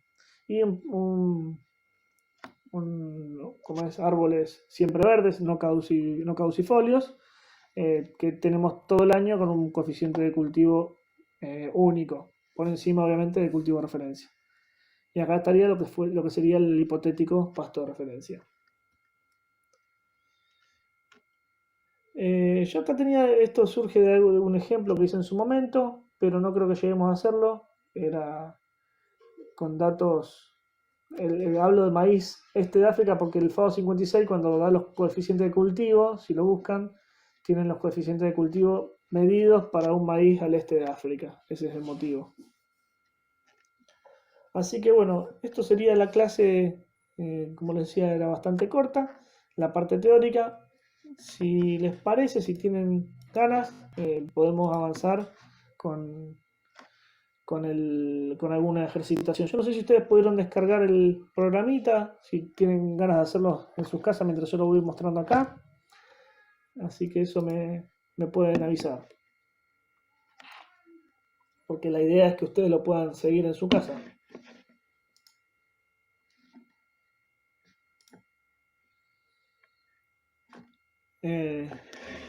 Speaker 1: Y un como es, árboles siempre verdes, no caducifolios, que tenemos todo el año con un coeficiente de cultivo único, por encima obviamente del cultivo de referencia. Y acá estaría lo que sería el hipotético pasto de referencia. Yo acá tenía, esto surge de un ejemplo que hice en su momento, pero no creo que lleguemos a hacerlo. Era con datos, hablo de maíz este de África porque el FAO 56 cuando da los coeficientes de cultivo, si lo buscan, tienen los coeficientes de cultivo medidos para un maíz al este de África. Ese es el motivo. Así que bueno, esto sería la clase, como les decía, era bastante corta, la parte teórica. Si les parece, si tienen ganas, podemos avanzar con, con alguna ejercitación. Yo no sé si ustedes pudieron descargar el programita, si tienen ganas de hacerlo en sus casas mientras yo lo voy mostrando acá. Así que eso me pueden avisar. Porque la idea es que ustedes lo puedan seguir en su casa.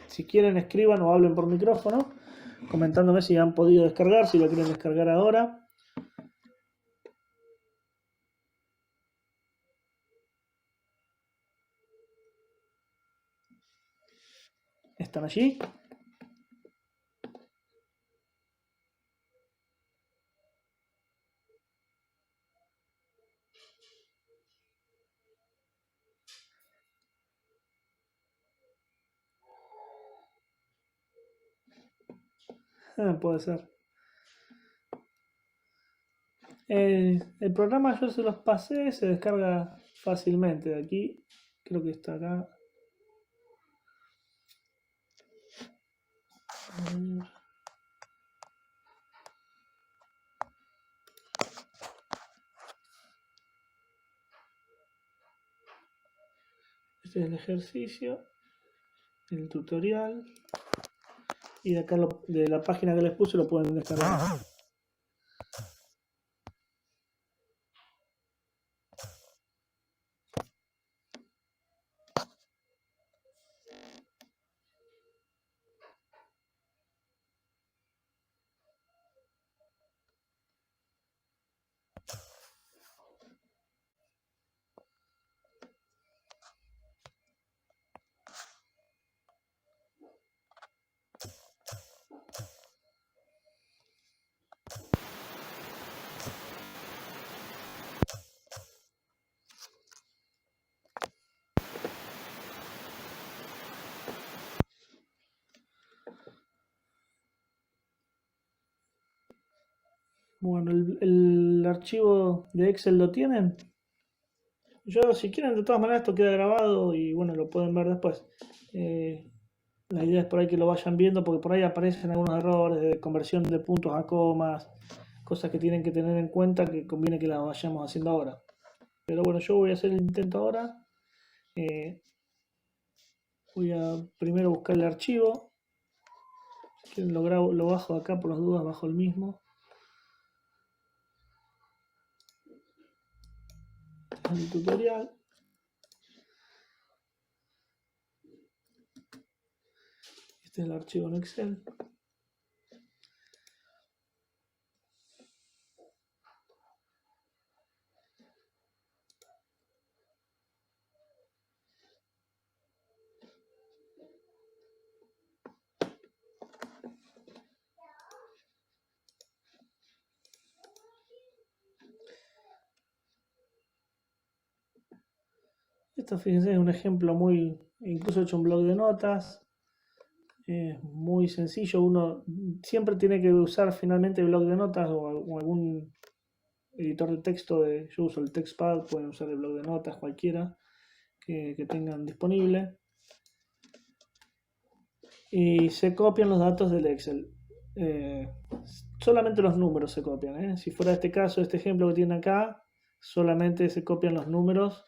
Speaker 1: Si quieren escriban o hablen por micrófono, comentándome si han podido descargar, si lo quieren descargar ahora. ¿Están allí? Puede ser. El programa yo se los pasé, se descarga fácilmente de aquí. Creo que está acá. Este es el ejercicio, el tutorial. Y de acá de la página que les puse lo pueden descargar. Bueno, el archivo de Excel lo tienen. Yo, si quieren, de todas maneras, esto queda grabado y bueno, lo pueden ver después. Eh, la idea es por ahí que lo vayan viendo porque por ahí aparecen algunos errores de conversión de puntos a comas, cosas que tienen que tener en cuenta que conviene que las vayamos haciendo ahora. Pero bueno, yo voy a hacer el intento ahora. Eh, voy a primero buscar el archivo. Si quieren, lo bajo acá por las dudas, bajo el mismo. El tutorial. Este es el archivo en Excel. Esto, fíjense, es un ejemplo muy, incluso he hecho un blog de notas, muy sencillo. Uno siempre tiene que usar finalmente el blog de notas o algún editor de texto. Yo uso el TextPad, pueden usar el blog de notas, cualquiera que tengan disponible. Y se copian los datos del Excel. Eh, solamente los números se copian. Si fuera este caso, este ejemplo que tienen acá, solamente se copian los números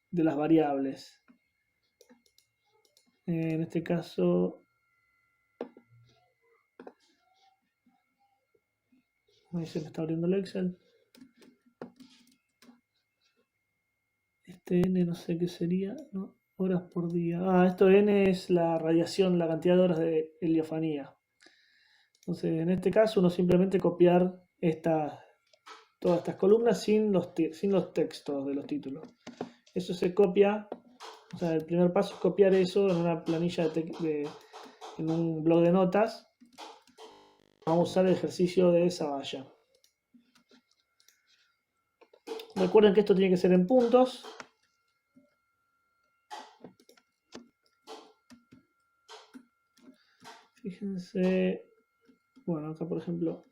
Speaker 1: de las variables. En este caso, ahí se me está abriendo el Excel. Este N no sé qué sería, ¿no? Horas por día. Ah, esto N es la radiación, la cantidad de horas de heliofanía. Entonces, en este caso, uno simplemente copiar todas estas columnas sin los textos de los títulos. Eso se copia, o sea, el primer paso es copiar eso en una planilla en un blog de notas. Vamos a usar el ejercicio de esa valla. Recuerden que esto tiene que ser en puntos. Fíjense, bueno, acá por ejemplo,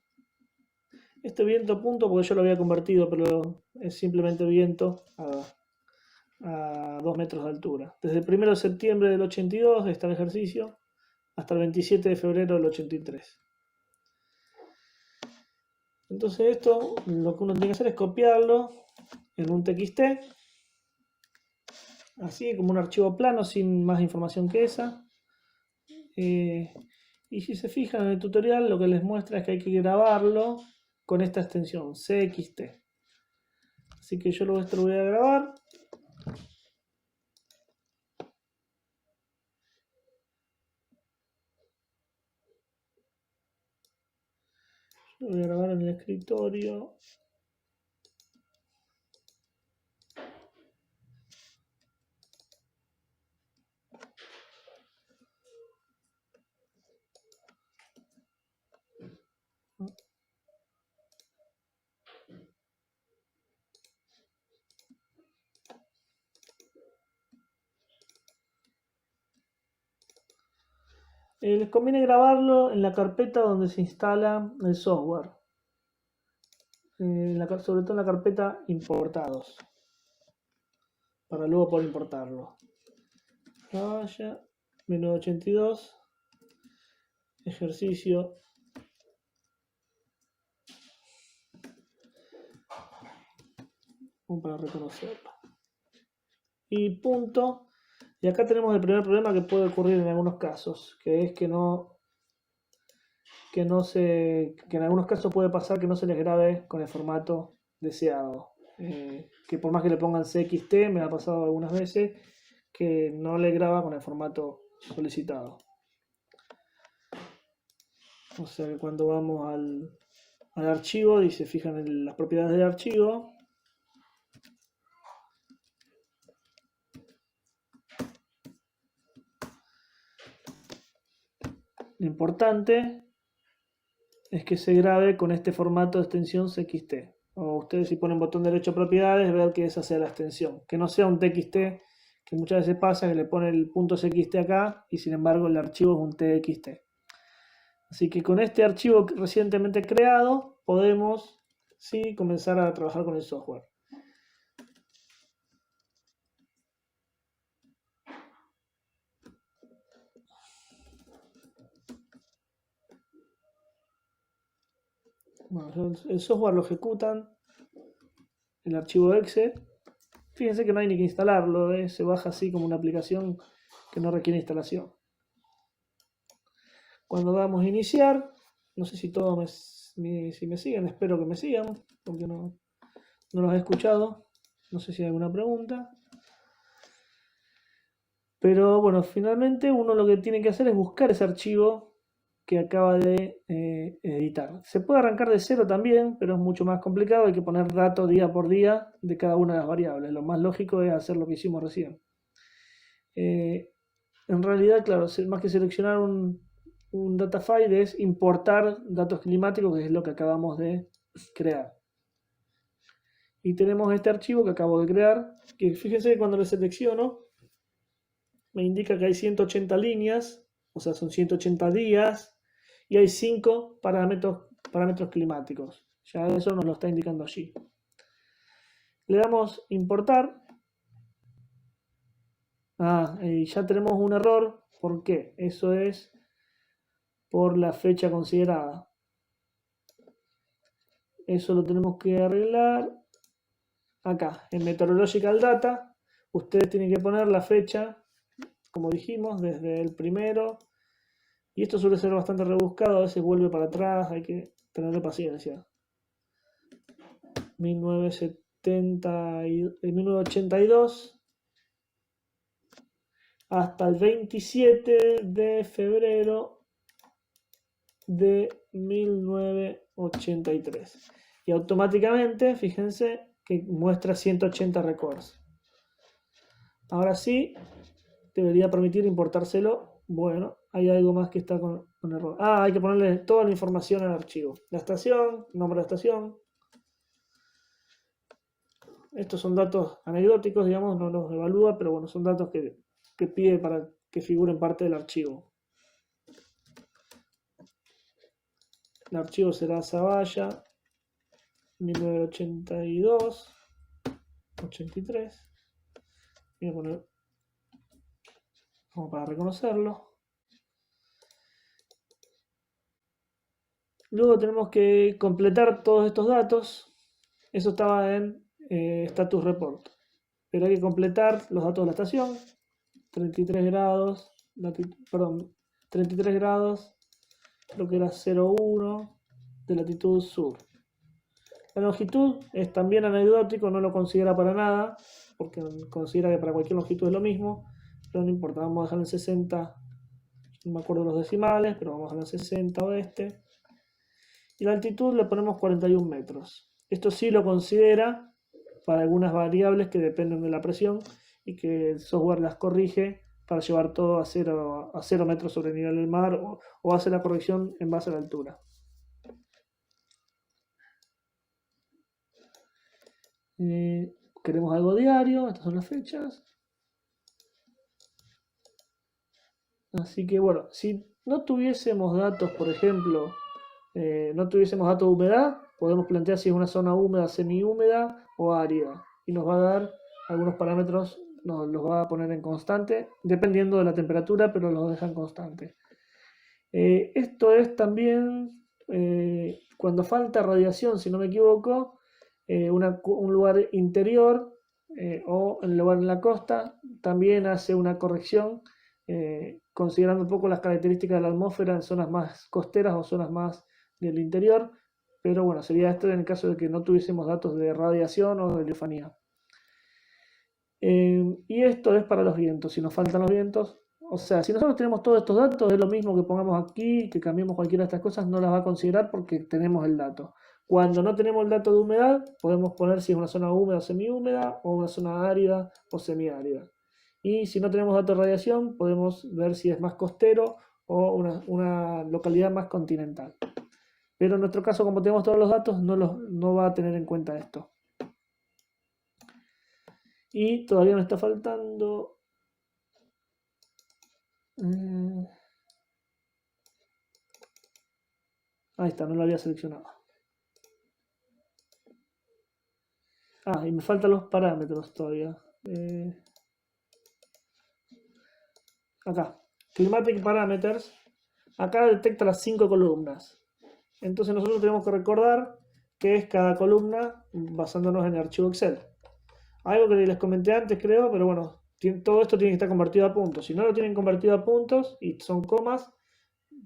Speaker 1: este viento punto, porque yo lo había convertido, pero es simplemente viento a 2 metros de altura. Desde el 1 de septiembre del 82 está el ejercicio hasta el 27 de febrero del 83. Entonces esto, lo que uno tiene que hacer es copiarlo en un TXT, así como un archivo plano sin más información que esa. Y si se fijan en el tutorial, lo que les muestra es que hay que grabarlo con esta extensión, CXT. Así que yo esto lo voy a grabar. Lo voy a grabar en el escritorio. Les conviene grabarlo en la carpeta donde se instala el software. Sobre todo en la carpeta importados. Para luego poder importarlo. Vaya, 1982. Ejercicio. Para reconocerlo. Y punto. Y acá tenemos el primer problema que puede ocurrir en algunos casos, que es que en algunos casos puede pasar que no se les grabe con el formato deseado. Que por más que le pongan CXT, me ha pasado algunas veces que no le graba con el formato solicitado. O sea que cuando vamos al archivo y se fijan en las propiedades del archivo, lo importante es que se grabe con este formato de extensión CXT. O ustedes si ponen botón derecho a propiedades, ver que esa sea la extensión. Que no sea un TXT, que muchas veces pasa que le pone el punto CXT acá y sin embargo el archivo es un TXT. Así que con este archivo recientemente creado podemos sí comenzar a trabajar con el software. Bueno, el software lo ejecutan, el archivo exe. Fíjense que no hay ni que instalarlo, se baja así como una aplicación que no requiere instalación. Cuando damos a iniciar, no sé si todos si me siguen, espero que me sigan, porque no los he escuchado. No sé si hay alguna pregunta. Pero bueno, finalmente uno lo que tiene que hacer es buscar ese archivo que acaba de editar. Se puede arrancar de cero también, pero es mucho más complicado. Hay que poner datos día por día de cada una de las variables. Lo más lógico es hacer lo que hicimos recién. En realidad, claro, más que seleccionar un data file es importar datos climáticos, que es lo que acabamos de crear. Y tenemos este archivo que acabo de crear, que fíjense que cuando lo selecciono, me indica que hay 180 líneas, o sea, son 180 días, y hay 5 parámetros climáticos. Ya eso nos lo está indicando allí. Le damos importar. Y ya tenemos un error. ¿Por qué? Eso es por la fecha considerada. Eso lo tenemos que arreglar acá, en Meteorological Data. Ustedes tienen que poner la fecha, como dijimos, desde el primero. Y esto suele ser bastante rebuscado, a veces vuelve para atrás, hay que tenerle paciencia. 1970. 1982 hasta el 27 de febrero de 1983. Y automáticamente, fíjense que muestra 180 records. Ahora sí, debería permitir importárselo. Bueno, hay algo más que está con error. Hay que ponerle toda la información al archivo. La estación, nombre de la estación. Estos son datos anecdóticos, digamos, no los evalúa, pero bueno, son datos que pide para que figuren parte del archivo. El archivo será Zavalla 1982 83. Voy a poner como para reconocerlo. Luego tenemos que completar todos estos datos. Eso estaba en status report. Pero hay que completar los datos de la estación. 33 grados, 33 grados, lo que era 0,1 de latitud sur. La longitud es también anecdótico, no lo considera para nada, porque considera que para cualquier longitud es lo mismo, pero no importa, vamos a dejar en 60, no me acuerdo los decimales, pero vamos a dejar en 60 oeste. Y la altitud le ponemos 41 metros. Esto sí lo considera para algunas variables que dependen de la presión y que el software las corrige para llevar todo a 0 metros sobre el nivel del mar o hace la corrección en base a la altura. Queremos algo diario, estas son las fechas. Así que bueno, si no tuviésemos datos, por ejemplo, no tuviésemos datos de humedad, podemos plantear si es una zona húmeda, semihúmeda o árida. Y nos va a dar algunos parámetros, nos los va a poner en constante, dependiendo de la temperatura, pero los deja en constante. Esto es también cuando falta radiación, si no me equivoco, un lugar interior o en lugar en la costa, también hace una corrección considerando un poco las características de la atmósfera en zonas más costeras o zonas más del interior, pero bueno, sería esto en el caso de que no tuviésemos datos de radiación o de lefanía. Y esto es para los vientos, si nos faltan los vientos, o sea, si nosotros tenemos todos estos datos, es lo mismo que pongamos aquí, que cambiemos cualquiera de estas cosas, no las va a considerar porque tenemos el dato. Cuando no tenemos el dato de humedad, podemos poner si es una zona húmeda o semihúmeda, o una zona árida o semiárida. Y si no tenemos datos de radiación, podemos ver si es más costero o una localidad más continental. Pero en nuestro caso, como tenemos todos los datos, no va a tener en cuenta esto. Y todavía me está faltando... ahí está, no lo había seleccionado. Y me faltan los parámetros todavía. Acá, Climatic Parameters. Acá detecta las 5 columnas. Entonces nosotros tenemos que recordar qué es cada columna basándonos en el archivo Excel. Algo que les comenté antes, creo, pero bueno, todo esto tiene que estar convertido a puntos. Si no lo tienen convertido a puntos y son comas,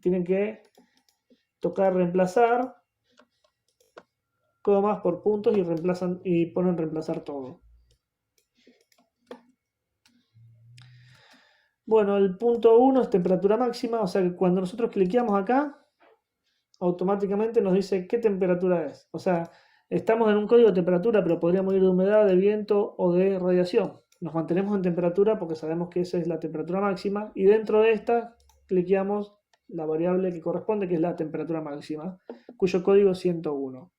Speaker 1: tienen que tocar reemplazar comas por puntos y ponen reemplazar todo. Bueno, el punto 1 es temperatura máxima, o sea que cuando nosotros cliqueamos acá, automáticamente nos dice qué temperatura es. O sea, estamos en un código de temperatura, pero podríamos ir de humedad, de viento o de radiación. Nos mantenemos en temperatura porque sabemos que esa es la temperatura máxima y dentro de esta cliqueamos la variable que corresponde, que es la temperatura máxima, cuyo código es 101.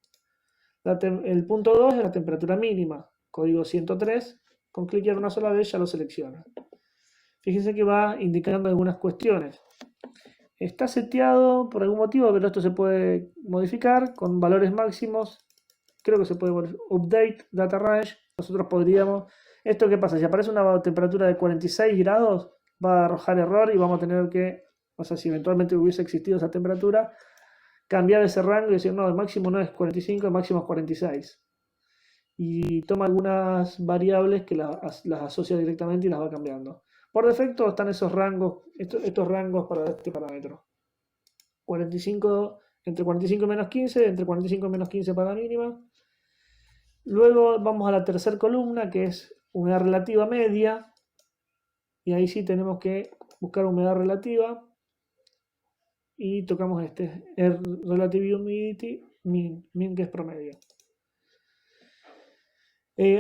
Speaker 1: El punto 2 es la temperatura mínima, código 103. Con cliquear una sola vez ya lo selecciona. Fíjense que va indicando algunas cuestiones. Está seteado por algún motivo, pero esto se puede modificar con valores máximos. Creo que se puede update data range. Nosotros podríamos... ¿Esto qué pasa? Si aparece una temperatura de 46 grados, va a arrojar error y vamos a tener que, o sea, si eventualmente hubiese existido esa temperatura, cambiar ese rango y decir, no, el máximo no es 45, el máximo es 46. Y toma algunas variables que las asocia directamente y las va cambiando. Por defecto están esos rangos, estos rangos para este parámetro. 45, entre 45 y menos 15, entre 45 y menos 15 para la mínima. Luego vamos a la tercera columna, que es humedad relativa media. Y ahí sí tenemos que buscar humedad relativa. Y tocamos este, Relative Humidity, min que es promedio.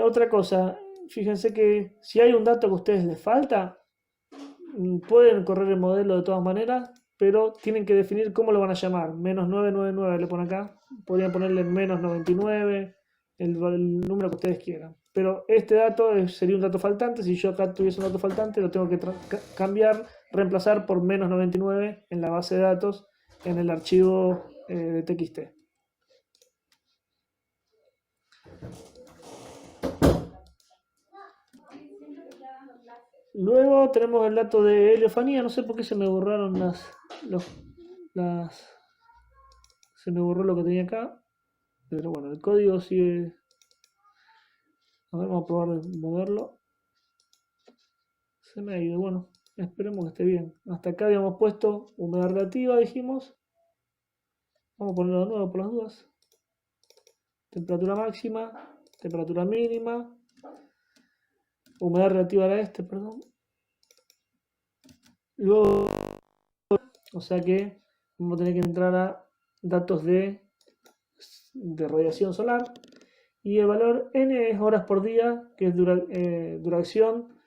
Speaker 1: Otra cosa, fíjense que si hay un dato que a ustedes les falta, pueden correr el modelo de todas maneras, pero tienen que definir cómo lo van a llamar. Menos 999 le ponen acá. Podrían ponerle menos 99, el número que ustedes quieran. Pero este dato sería un dato faltante. Si yo acá tuviese un dato faltante, lo tengo que cambiar, reemplazar por menos 99 en la base de datos, en el archivo de TXT. Luego tenemos el dato de heliofanía. No sé por qué se me borraron las se me borró lo que tenía acá. Pero bueno, el código sigue. A ver, vamos a probar de moverlo. Se me ha ido. Bueno, esperemos que esté bien. Hasta acá habíamos puesto humedad relativa, dijimos. Vamos a ponerlo de nuevo por las dudas. Temperatura máxima, temperatura mínima. Humedad relativa era este, perdón. Luego, o sea que vamos a tener que entrar a datos de radiación solar. Y el valor n es horas por día, que es duración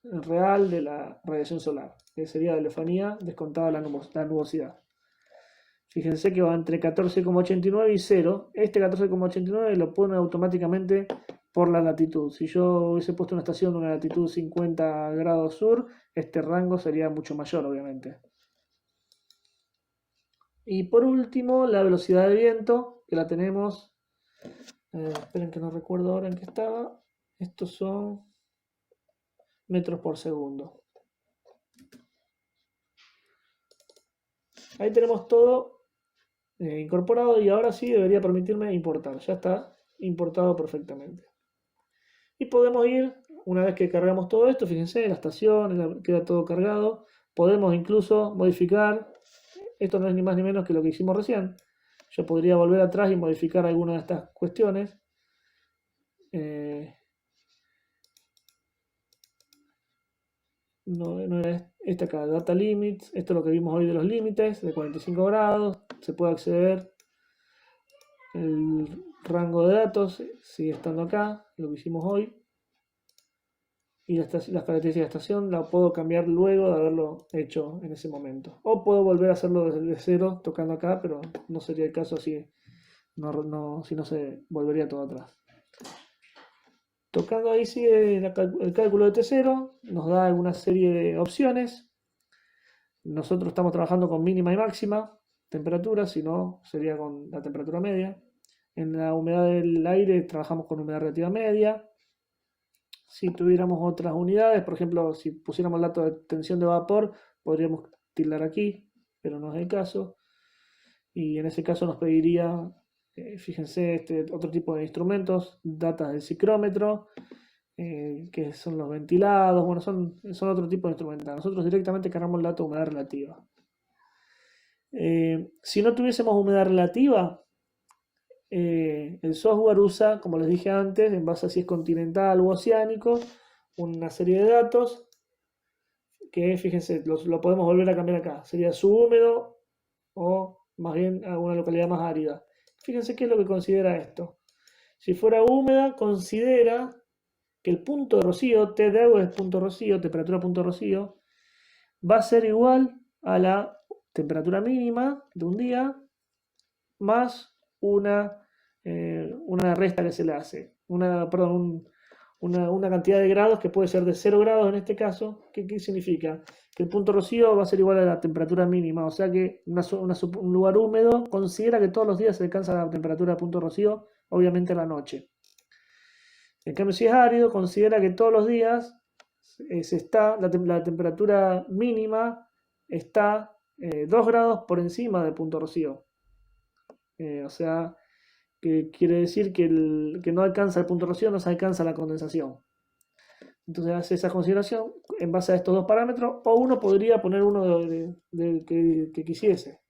Speaker 1: real de la radiación solar, que sería la heliofanía descontada la nubosidad. Fíjense que va entre 14,89 y 0. Este 14,89 lo pone automáticamente por la latitud. Si yo hubiese puesto una estación de una latitud 50 grados sur, este rango sería mucho mayor, obviamente. Y por último, la velocidad de viento, que la tenemos. Esperen que no recuerdo ahora en qué estaba. Estos son metros por segundo. Ahí tenemos todo incorporado y ahora sí debería permitirme importar. Ya está importado perfectamente. Y podemos ir, una vez que cargamos todo esto, fíjense, la estación queda todo cargado. Podemos incluso modificar. Esto no es ni más ni menos que lo que hicimos recién. Yo podría volver atrás y modificar alguna de estas cuestiones. No era este acá, Data Limits. Esto es lo que vimos hoy de los límites, de 45 grados. Se puede acceder. El rango de datos sigue estando acá, lo que hicimos hoy. Y las características de estación la puedo cambiar luego de haberlo hecho en ese momento. O puedo volver a hacerlo desde cero tocando acá, pero no sería el caso si no se volvería todo atrás. Tocando ahí sigue el cálculo de T0, nos da una serie de opciones. Nosotros estamos trabajando con mínima y máxima temperatura, si no sería con la temperatura media. En la humedad del aire trabajamos con humedad relativa media. Si tuviéramos otras unidades, por ejemplo, si pusiéramos el dato de tensión de vapor, podríamos tildar aquí, pero no es el caso. Y en ese caso nos pediría, fíjense, este otro tipo de instrumentos, datas del ciclómetro, que son los ventilados, bueno, son otro tipo de instrumentos. Nosotros directamente cargamos el dato de humedad relativa. Si no tuviésemos humedad relativa, el software usa, como les dije antes, en base a si es continental u oceánico, una serie de datos que, fíjense, lo podemos volver a cambiar acá. Sería subhúmedo o más bien alguna localidad más árida. Fíjense qué es lo que considera esto. Si fuera húmeda, considera que el punto de rocío, T de agua es punto rocío, temperatura punto rocío, va a ser igual a la temperatura mínima de un día más una resta que se le hace. Una cantidad de grados que puede ser de 0 grados en este caso. ¿Qué significa? Que el punto rocío va a ser igual a la temperatura mínima. O sea que un lugar húmedo considera que todos los días se alcanza la temperatura de punto rocío, obviamente a la noche. En cambio, si es árido, considera que todos los días la temperatura mínima está 2 grados por encima del punto rocío. O sea, que quiere decir que no alcanza el punto rocío, no se alcanza la condensación. Entonces hace esa consideración en base a estos dos parámetros, o uno podría poner uno que quisiese.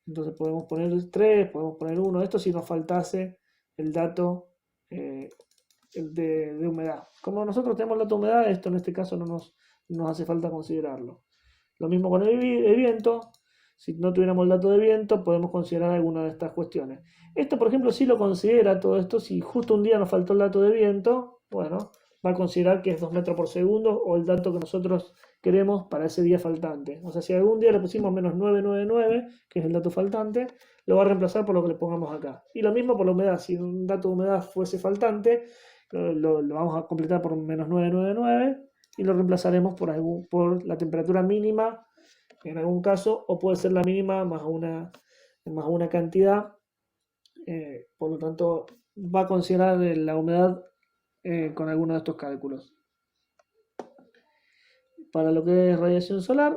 Speaker 1: Entonces podemos poner 3, podemos poner 1. Esto si nos faltase el dato de humedad. Como nosotros tenemos el dato de humedad, esto en este caso no nos hace falta considerarlo. Lo mismo con el viento. Si no tuviéramos el dato de viento, podemos considerar alguna de estas cuestiones. Esto, por ejemplo, sí lo considera todo esto. Si justo un día nos faltó el dato de viento, bueno, va a considerar que es 2 metros por segundo o el dato que nosotros queremos para ese día faltante. O sea, si algún día le pusimos menos 999, que es el dato faltante, lo va a reemplazar por lo que le pongamos acá. Y lo mismo por la humedad. Si un dato de humedad fuese faltante, lo vamos a completar por menos 999 y lo reemplazaremos por la temperatura mínima en algún caso, o puede ser la mínima más una cantidad. Por lo tanto, va a considerar la humedad con alguno de estos cálculos. Para lo que es radiación solar,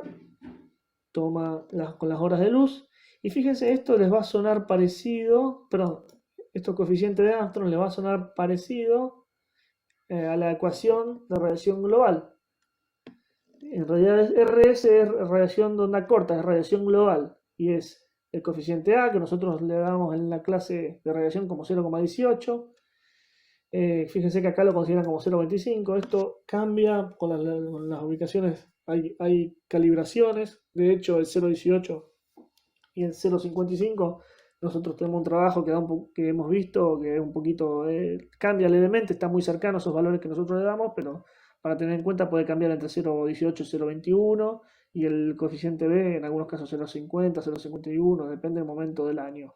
Speaker 1: toma con las horas de luz. Y fíjense, esto les va a sonar parecido, perdón, estos coeficientes de Armstrong les va a sonar parecido a la ecuación de radiación global. En realidad RS es radiación de onda corta, es radiación global. Y es el coeficiente A, que nosotros le damos en la clase de radiación como 0,18. Fíjense que acá lo consideran como 0,25. Esto cambia con las ubicaciones. Hay calibraciones. De hecho, el 0,18 y el 0,55, nosotros tenemos un trabajo que hemos visto que un poquito cambia levemente. Está muy cercano a esos valores que nosotros le damos, pero para tener en cuenta puede cambiar entre 0,18 y 0,21 y el coeficiente B en algunos casos 0,50, 0,51, depende del momento del año.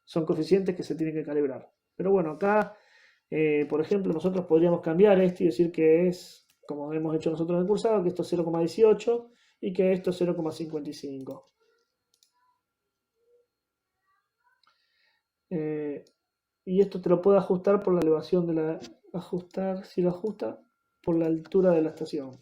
Speaker 1: Son coeficientes que se tienen que calibrar. Pero bueno, acá, por ejemplo, nosotros podríamos cambiar esto y decir que es, como hemos hecho nosotros en el cursado, que esto es 0,18 y que esto es 0,55. Y esto te lo puede ajustar por la elevación de la... Ajustar, si lo ajusta, por la altura de la estación.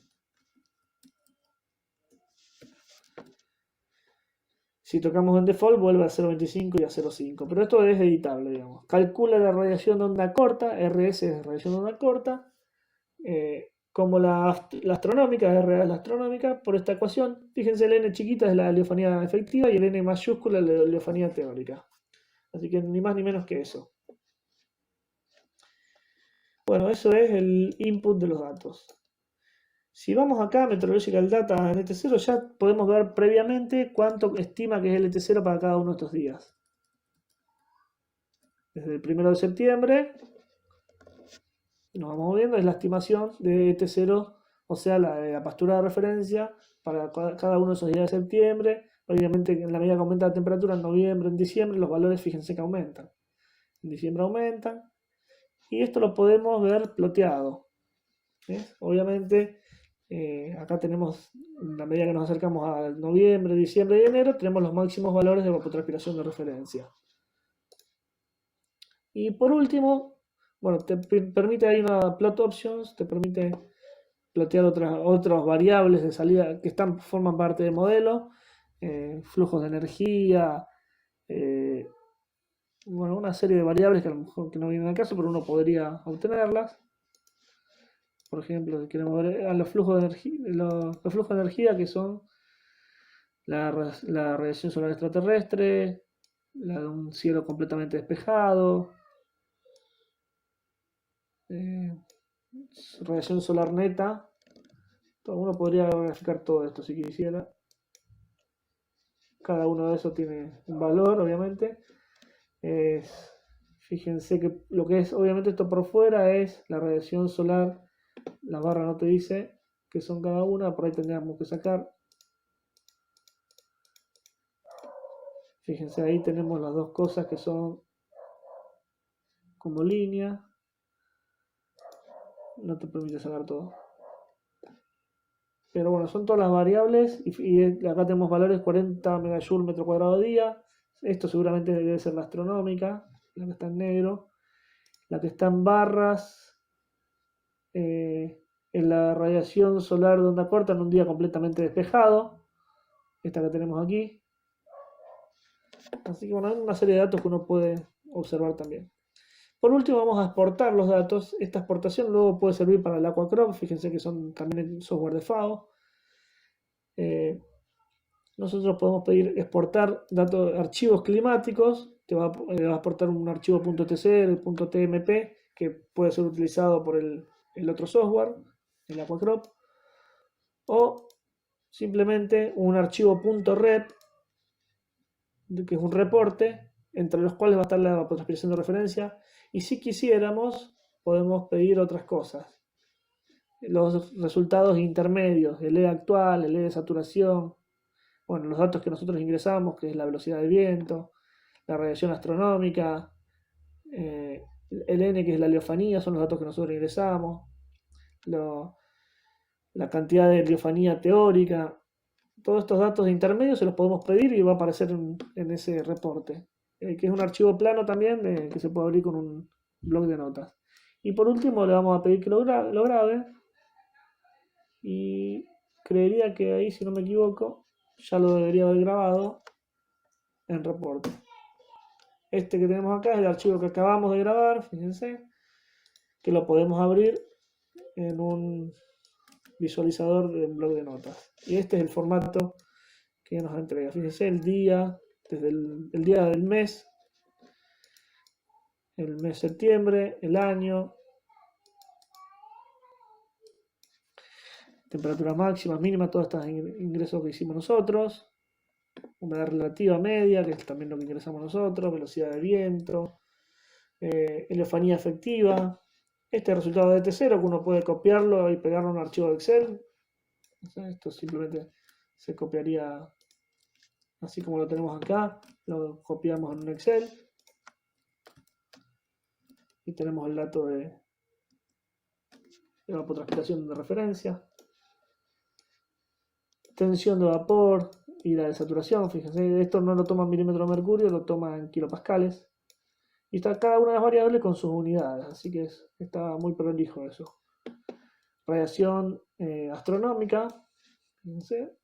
Speaker 1: Si tocamos en default vuelve a 0,25 y a 0,5. Pero esto es editable, digamos. Calcula la radiación de onda corta, RS es radiación de onda corta, como la astronómica, R es la astronómica, por esta ecuación. Fíjense, el N chiquita es la heliofanía efectiva y el N mayúscula es la heliofanía teórica. Así que ni más ni menos que eso. Bueno, eso es el input de los datos. Si vamos acá a Meteorological Data en LT0, ya podemos ver previamente cuánto estima que es el LT0 para cada uno de estos días. Desde el 1 de septiembre, nos vamos viendo, es la estimación de LT0, o sea, la pastura de referencia para cada uno de esos días de septiembre. Obviamente, en la medida que aumenta la temperatura en noviembre, en diciembre, los valores, fíjense que aumentan. En diciembre aumentan. Y esto lo podemos ver ploteado. ¿Ves? Obviamente, acá tenemos, en la medida que nos acercamos a noviembre, diciembre y enero, tenemos los máximos valores de evapotranspiración de referencia. Y por último, bueno, te permite, hay una plot options, te permite plotear otras variables de salida que forman parte del modelo, flujos de energía, bueno, una serie de variables que a lo mejor que no vienen al caso, pero uno podría obtenerlas. Por ejemplo, si queremos ver a los flujos de energía, los flujos de energía que son la radiación solar extraterrestre, la de un cielo completamente despejado, radiación solar neta. Uno podría graficar todo esto si quisiera. Cada uno de esos tiene un valor, obviamente. Fíjense que lo que es, obviamente, esto por fuera es la radiación solar. La barra no te dice que son cada una, por ahí tendríamos que sacar. Fíjense, ahí tenemos las dos cosas que son como línea. No te permite sacar todo. Pero bueno, son todas las variables y acá tenemos valores 40 megajoule metro cuadrado día. Esto seguramente debe ser la astronómica, la que está en negro. La que está en barras es la radiación solar de onda corta en un día completamente despejado. Esta que tenemos aquí. Así que bueno, hay una serie de datos que uno puede observar también. Por último, vamos a exportar los datos. Esta exportación luego puede servir para el Aquacrop. Fíjense que son también el software de FAO. nosotros podemos pedir exportar datos, archivos climáticos, le va a exportar un archivo .tc, el .tmp, que puede ser utilizado por el otro software, el Aquacrop, o simplemente un archivo .rep, que es un reporte, entre los cuales va a estar la evapotranspiración de referencia, y si quisiéramos, podemos pedir otras cosas. Los resultados intermedios, el E actual, el E de saturación, bueno, los datos que nosotros ingresamos, que es la velocidad del viento, la radiación astronómica, el N, que es la heliofanía, son los datos que nosotros ingresamos, la cantidad de heliofanía teórica, todos estos datos intermedios se los podemos pedir y va a aparecer en ese reporte, que es un archivo plano también que se puede abrir con un bloc de notas. Y por último le vamos a pedir que lo grabe y creería que ahí, si no me equivoco, ya lo debería haber grabado en reporte. Este que tenemos acá es el archivo que acabamos de grabar, fíjense, que lo podemos abrir en un visualizador de un bloc de notas. Y este es el formato que nos entrega. Fíjense el día, desde el día del mes, el mes de septiembre, el año, temperatura máxima, mínima, todos estos ingresos que hicimos nosotros, humedad relativa media, que es también lo que ingresamos nosotros, velocidad de viento, heliofanía efectiva. Este resultado de T0 que uno puede copiarlo y pegarlo en un archivo de Excel. Esto simplemente se copiaría así como lo tenemos acá, lo copiamos en un Excel y tenemos el dato de evapotranspiración de referencia, tensión de vapor y la de saturación. Fíjense, esto no lo toma en milímetros de mercurio, lo toma en kilopascales. Y está cada una de las variables con sus unidades, así que está muy prolijo eso. Radiación astronómica, fíjense,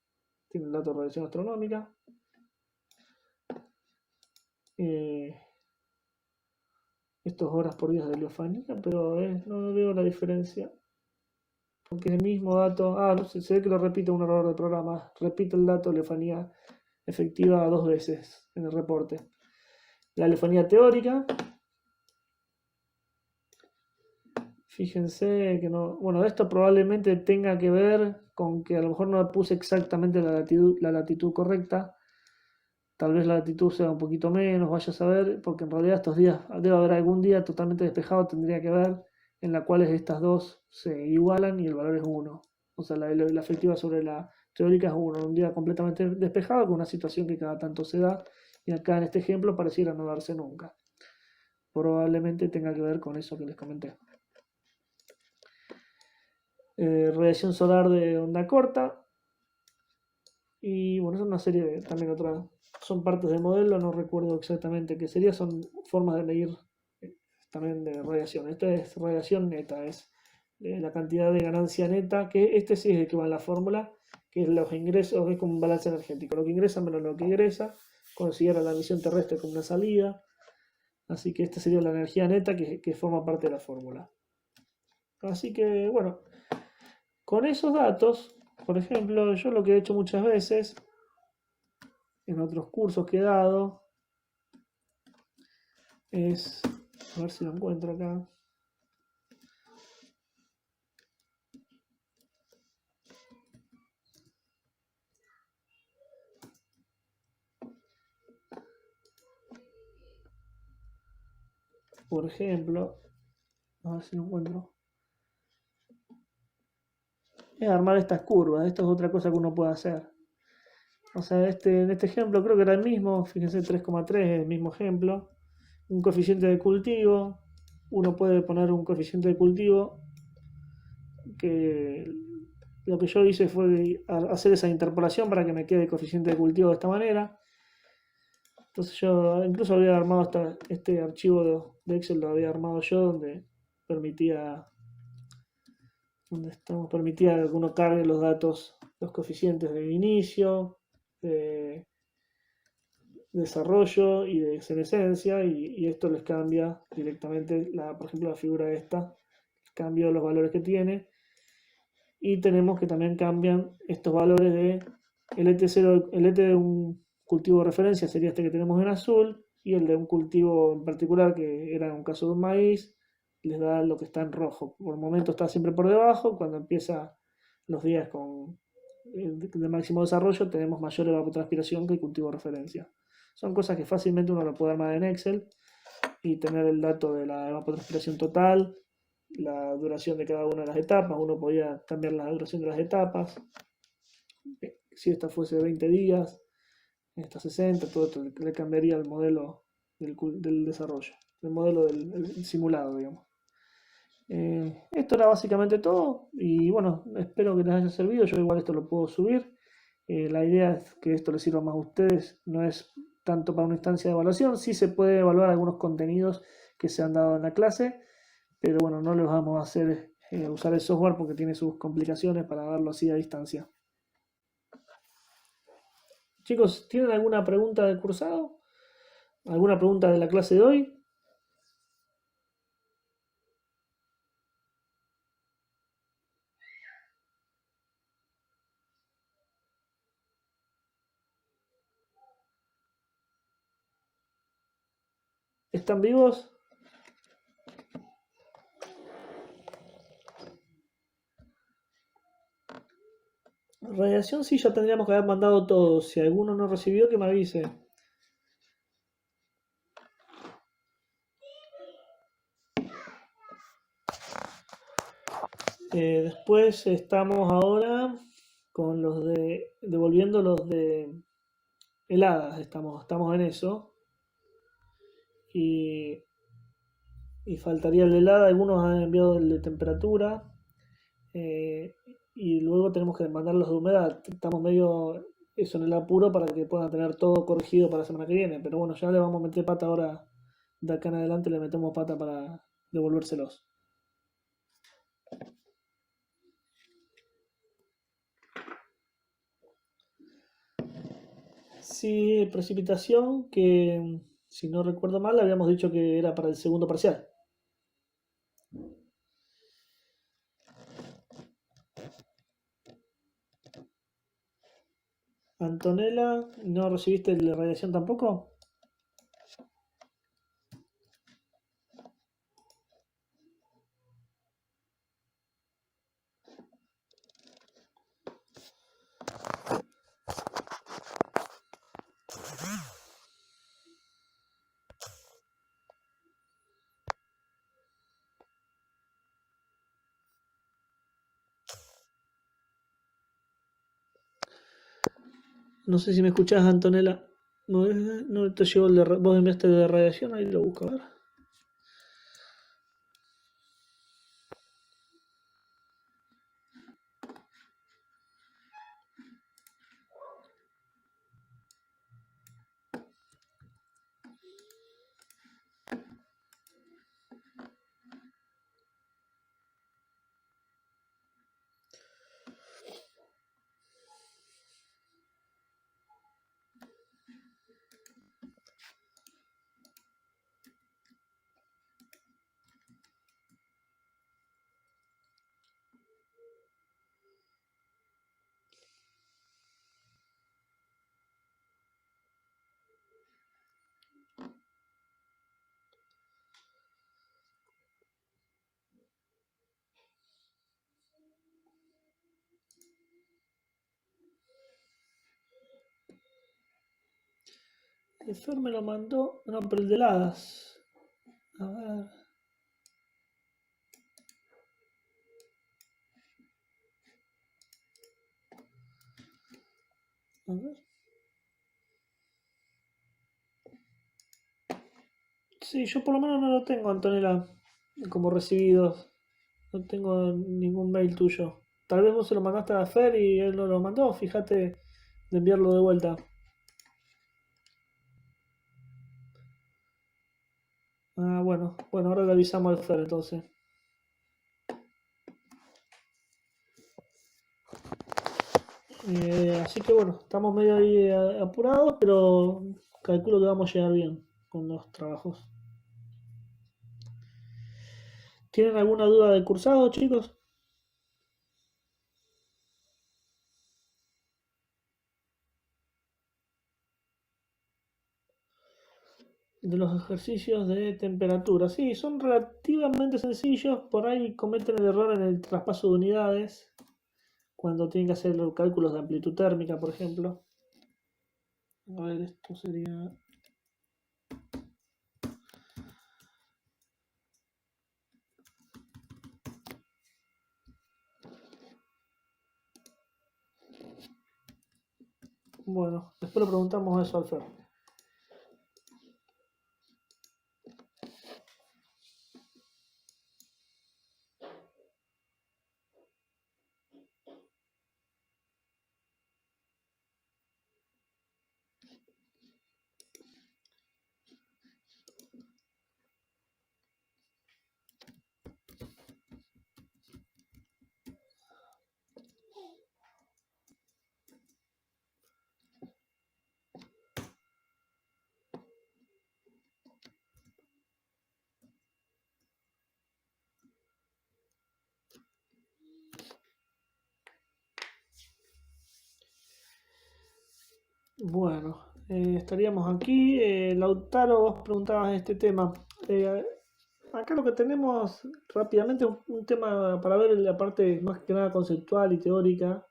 Speaker 1: tiene el dato de radiación astronómica. Esto es horas por día de heliofanía, pero no veo la diferencia. Porque es el mismo dato. No sé, se ve que lo repite un error de programa. Repite el dato de heliofanía efectiva 2 veces en el reporte. La heliofanía teórica. Fíjense que no. Bueno, esto probablemente tenga que ver con que a lo mejor no puse exactamente la latitud correcta. Tal vez la latitud sea un poquito menos, vaya a saber, porque en realidad estos días, debe haber algún día totalmente despejado, tendría que ver, en la cual estas dos se igualan y el valor es 1. O sea, la efectiva sobre la teórica es 1. Un día completamente despejado con una situación que cada tanto se da, y acá en este ejemplo pareciera no darse nunca. Probablemente tenga que ver con eso que les comenté. Radiación solar de onda corta. Y bueno, es una serie de también otras. Son partes del modelo, no recuerdo exactamente qué sería, son formas de medir también de radiación. Esta es radiación neta, es la cantidad de ganancia neta, que este sí es el que va en la fórmula, que es los ingresos, es como un balance energético, lo que ingresa menos lo que ingresa, considera la emisión terrestre como una salida, así que esta sería la energía neta que forma parte de la fórmula. Así que bueno, con esos datos, por ejemplo, yo lo que he hecho muchas veces en otros cursos que he dado es, a ver si lo encuentro acá. Por ejemplo, a ver si lo encuentro. Es armar estas curvas. Esto es otra cosa que uno puede hacer. O sea, en este ejemplo creo que era el mismo. Fíjense, 3,3 es el mismo ejemplo. Un coeficiente de cultivo. Uno puede poner un coeficiente de cultivo que lo que yo hice fue hacer esa interpolación para que me quede el coeficiente de cultivo de esta manera. Entonces yo incluso había armado este archivo de Excel, lo había armado yo donde permitía que uno cargue los datos, los coeficientes de inicio, de desarrollo y de senescencia, y esto les cambia directamente, por ejemplo, la figura esta, cambio los valores que tiene, y tenemos que también cambian estos valores de El ET0, el ET de un cultivo de referencia sería este que tenemos en azul, y el de un cultivo en particular, que era en un caso de un maíz, les da lo que está en rojo. Por el momento está siempre por debajo, cuando empieza los días con de máximo desarrollo tenemos mayor evapotranspiración que el cultivo de referencia. Son cosas que fácilmente uno lo puede armar en Excel y tener el dato de la evapotranspiración total, la duración de cada una de las etapas. Uno podía cambiar la duración de las etapas. Si esta fuese 20 días, esta 60, todo esto le cambiaría el modelo del desarrollo, el modelo del simulado, digamos. Esto era básicamente todo y bueno, espero que les haya servido. Yo igual esto lo puedo subir. La idea es que esto les sirva más a ustedes, no es tanto para una instancia de evaluación, sí se puede evaluar algunos contenidos que se han dado en la clase, pero bueno, no les vamos a hacer usar el software porque tiene sus complicaciones para darlo así a distancia. Chicos, ¿tienen alguna pregunta del cursado? ¿Alguna pregunta de la clase de hoy? ¿Están vivos? Radiación sí, ya tendríamos que haber mandado todo. Si alguno no recibió, que me avise. Después estamos ahora con los devolviendo los de heladas, estamos en eso. Y, y faltaría el de helada, algunos han enviado el de temperatura. eh, y luego tenemos que mandar los de humedad. Estamos medio eso en el apuro para que puedan tener todo corregido para la semana que viene. Pero bueno, ya le vamos a meter pata ahora. De acá en adelante le metemos pata para devolvérselos. Sí, precipitación, que si no recuerdo mal, habíamos dicho que era para el segundo parcial. Antonella, ¿no recibiste el de radiación tampoco? No sé si me escuchás, Antonella. No, no te llegó el de vos enviaste el de radiación, ahí lo busco a ver. El Fer me lo mandó. No, pero el de heladas. A ver. A ver. Sí, yo por lo menos no lo tengo, Antonella, como recibidos. No tengo ningún mail tuyo. Tal vez vos se lo mandaste a Fer y él no lo mandó. Fíjate de enviarlo de vuelta. Ah, bueno. Bueno, ahora le avisamos al Fer entonces. Así que bueno, estamos medio ahí apurados, pero calculo que vamos a llegar bien con los trabajos. ¿Tienen alguna duda del cursado, chicos? De los ejercicios de temperatura. Sí, son relativamente sencillos. Por ahí cometen el error en el traspaso de unidades. Cuando tienen que hacer los cálculos de amplitud térmica, por ejemplo. A ver, esto sería... Bueno, después le preguntamos eso al Fer. Bueno, estaríamos aquí. Lautaro, vos preguntabas este tema. Eh, Acá lo que tenemos rápidamente es un tema para ver la parte más que nada conceptual y teórica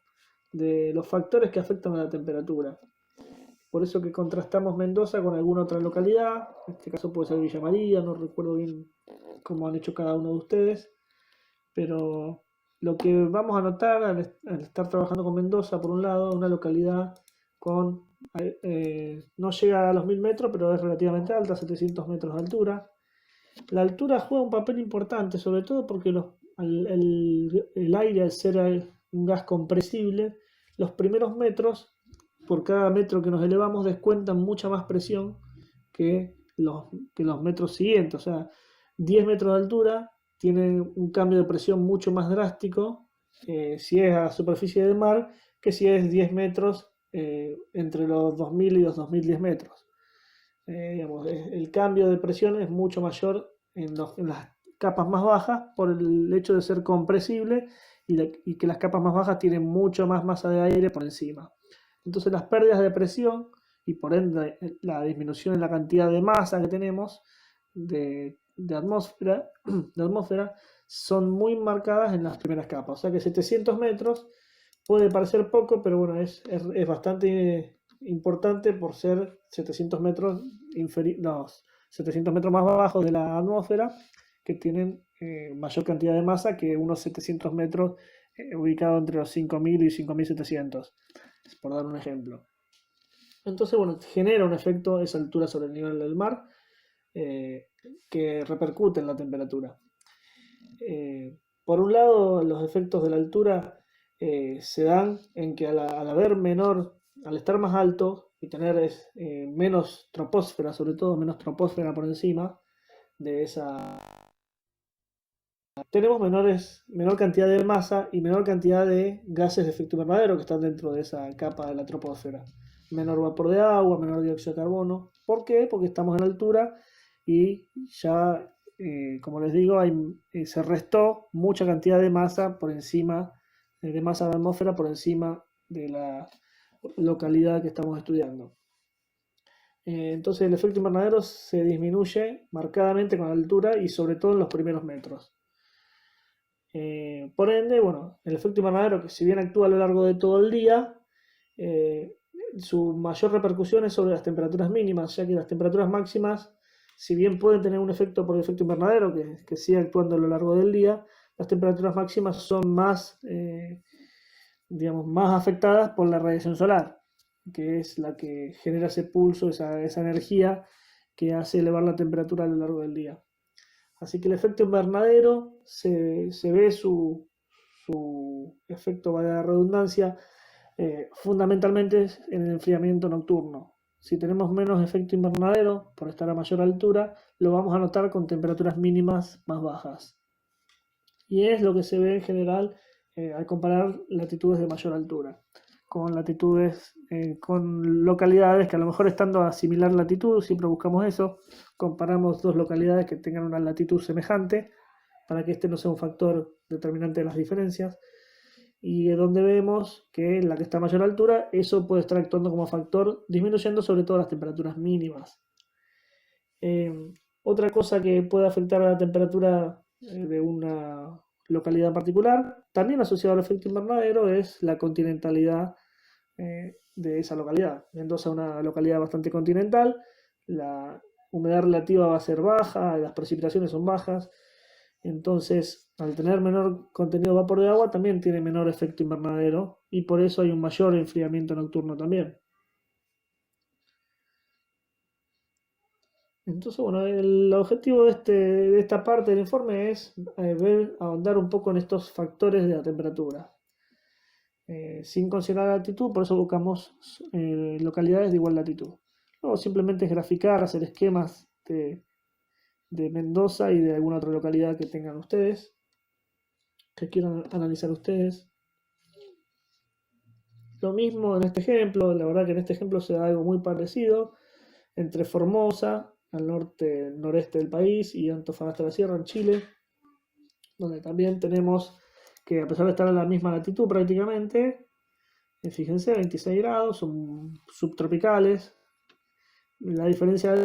Speaker 1: de los factores que afectan a la temperatura. Por eso que contrastamos Mendoza con alguna otra localidad. En este caso puede ser Villa María, no recuerdo bien cómo han hecho cada uno de ustedes. Pero lo que vamos a notar al estar trabajando con Mendoza, por un lado, una localidad con no llega a los 1000 metros, pero es relativamente alta, 700 metros de altura. La altura juega un papel importante, sobre todo porque el aire, al ser un gas compresible, los primeros metros, por cada metro que nos elevamos, descuentan mucha más presión que los metros siguientes. O sea, 10 metros de altura tiene un cambio de presión mucho más drástico si es a superficie del mar que si es 10 metros entre los 2000 y los 2010 metros. Digamos, el cambio de presión es mucho mayor en las capas más bajas por el hecho de ser compresible y que las capas más bajas tienen mucho más masa de aire por encima. Entonces las pérdidas de presión y por ende la disminución en la cantidad de masa que tenemos de atmósfera son muy marcadas en las primeras capas. O sea que 700 metros puede parecer poco, pero bueno, es bastante importante por ser 700 metros, 700 metros más abajo de la atmósfera, que tienen mayor cantidad de masa que unos 700 metros ubicados entre los 5000 y 5700, por dar un ejemplo. Entonces, bueno, genera un efecto esa altura sobre el nivel del mar que repercute en la temperatura. Por un lado, los efectos de la altura se dan en que al estar más alto y tener menos troposfera, sobre todo menos troposfera por encima de esa, tenemos menor cantidad de masa y menor cantidad de gases de efecto invernadero que están dentro de esa capa de la troposfera. Menor vapor de agua, menor dióxido de carbono. ¿Por qué? Porque estamos en altura y ya, como les digo, se restó mucha cantidad de masa por encima, de masa de la atmósfera por encima de la localidad que estamos estudiando. Entonces el efecto invernadero se disminuye marcadamente con la altura y sobre todo en los primeros metros. Por ende, bueno, el efecto invernadero, que si bien actúa a lo largo de todo el día, su mayor repercusión es sobre las temperaturas mínimas, ya que las temperaturas máximas, si bien pueden tener un efecto por el efecto invernadero, que sigue actuando a lo largo del día, las temperaturas máximas son más, digamos, más afectadas por la radiación solar, que es la que genera ese pulso, esa energía que hace elevar la temperatura a lo largo del día. Así que el efecto invernadero se ve su efecto, vaya la redundancia, fundamentalmente en el enfriamiento nocturno. Si tenemos menos efecto invernadero por estar a mayor altura, lo vamos a notar con temperaturas mínimas más bajas. Y es lo que se ve en general al comparar latitudes de mayor altura con latitudes, con localidades que a lo mejor estando a similar latitud, siempre buscamos eso, comparamos dos localidades que tengan una latitud semejante para que este no sea un factor determinante de las diferencias, y donde vemos que en la que está a mayor altura, eso puede estar actuando como factor disminuyendo sobre todo las temperaturas mínimas. Otra cosa que puede afectar a la temperatura de una localidad en particular, también asociado al efecto invernadero, es la continentalidad de esa localidad. Mendoza es una localidad bastante continental, la humedad relativa va a ser baja, las precipitaciones son bajas, entonces al tener menor contenido de vapor de agua también tiene menor efecto invernadero y por eso hay un mayor enfriamiento nocturno también. Entonces, bueno, el objetivo de esta parte del informe es ahondar un poco en estos factores de la temperatura, sin considerar la altitud, por eso buscamos localidades de igual latitud. Luego simplemente es graficar, hacer esquemas de Mendoza y de alguna otra localidad que tengan ustedes, que quieran analizar ustedes. Lo mismo en este ejemplo, la verdad que en este ejemplo se da algo muy parecido entre Formosa, al norte, noreste del país, y Antofagasta de la Sierra, en Chile, donde también tenemos que, a pesar de estar en la misma latitud prácticamente, fíjense, 26 grados, son subtropicales. La diferencia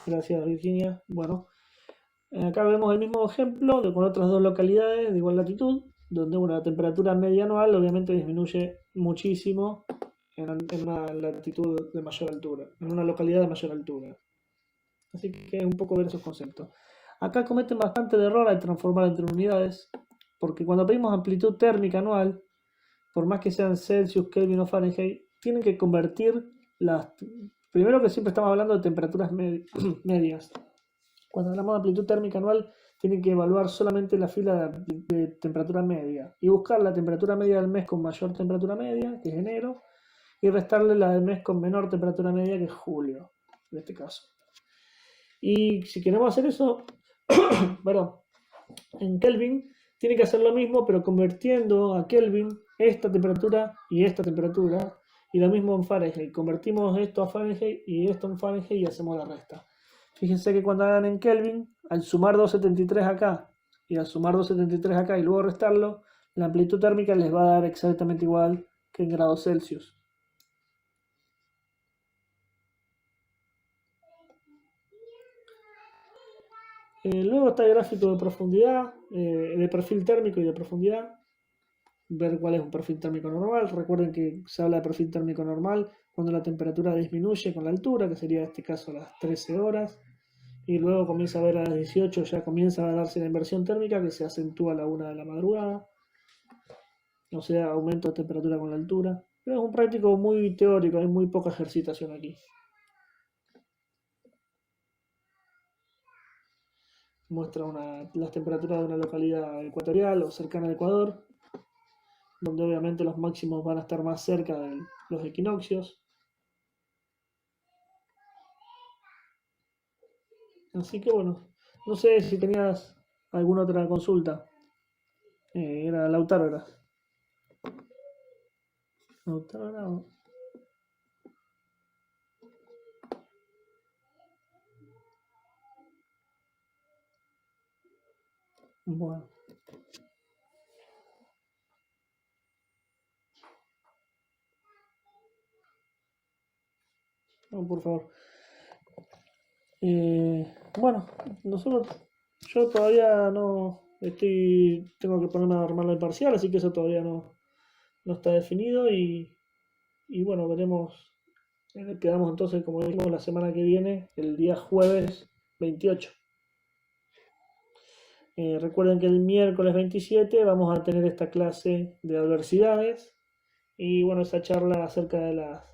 Speaker 1: gracias Virginia. Bueno, acá vemos el mismo ejemplo con otras dos localidades de igual latitud, donde la temperatura media anual obviamente disminuye muchísimo en una latitud de mayor altura, en una localidad de mayor altura. Así que es un poco ver esos conceptos. Acá cometen bastante el error al transformar entre unidades, porque cuando pedimos amplitud térmica anual, por más que sean Celsius, Kelvin o Fahrenheit, tienen que convertir las... Primero que siempre estamos hablando de temperaturas medias. Cuando hablamos de amplitud térmica anual, tienen que evaluar solamente la fila de temperatura media y buscar la temperatura media del mes con mayor temperatura media, que es enero, y restarle la del mes con menor temperatura media, que es julio, en este caso. Y si queremos hacer eso, bueno, en Kelvin tiene que hacer lo mismo, pero convirtiendo a Kelvin esta temperatura y esta temperatura, y lo mismo en Fahrenheit. Convertimos esto a Fahrenheit y esto en Fahrenheit y hacemos la resta. Fíjense que cuando hagan en Kelvin, al sumar 273 acá y al sumar 273 acá y luego restarlo, la amplitud térmica les va a dar exactamente igual que en grados Celsius. Luego está el gráfico de profundidad, de perfil térmico y de profundidad. Ver cuál es un perfil térmico normal. Recuerden que se habla de perfil térmico normal cuando la temperatura disminuye con la altura, que sería en este caso a las 13 horas. Y luego comienza a ver a las 18, ya comienza a darse la inversión térmica que se acentúa a la 1 de la madrugada. O sea, aumento de temperatura con la altura. Pero es un práctico muy teórico, hay muy poca ejercitación aquí. Muestra las temperaturas de una localidad ecuatorial o cercana al Ecuador, donde obviamente los máximos van a estar más cerca de los equinoccios. Así que bueno, no sé si tenías alguna otra consulta. Era Lautaro, era. Lautaro era. Bueno, no, por favor. Bueno, nosotros, yo todavía no tengo que ponerme a armarlo el parcial, así que eso todavía no está definido y bueno, veremos. Quedamos entonces, como dijimos, la semana que viene, el día jueves 28. Recuerden que el miércoles 27 vamos a tener esta clase de adversidades y bueno, esa charla acerca de las...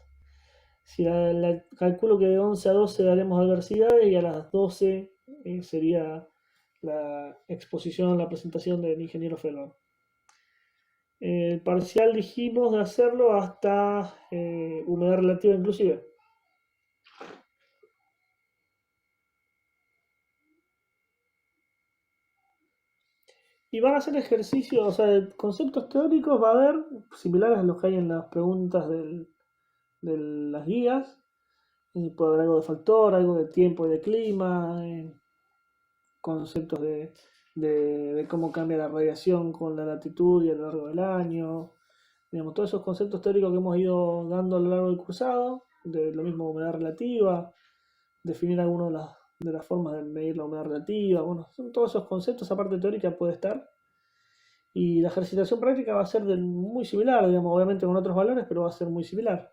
Speaker 1: Si calculo que de 11 a 12 daremos adversidades y a las 12 sería la exposición, la presentación del ingeniero Felón. El parcial dijimos de hacerlo hasta humedad relativa inclusive. Y van a hacer ejercicios, o sea, conceptos teóricos va a haber similares a los que hay en las preguntas de las guías. Y puede haber algo de factor, algo de tiempo y de clima, conceptos de cómo cambia la radiación con la latitud y a lo largo del año. Digamos, todos esos conceptos teóricos que hemos ido dando a lo largo del cursado, de lo mismo humedad relativa, definir algunas de las formas de medir la humedad relativa, bueno, son todos esos conceptos, esa parte teórica puede estar. Y la ejercitación práctica va a ser muy similar, digamos, obviamente con otros valores, pero va a ser muy similar.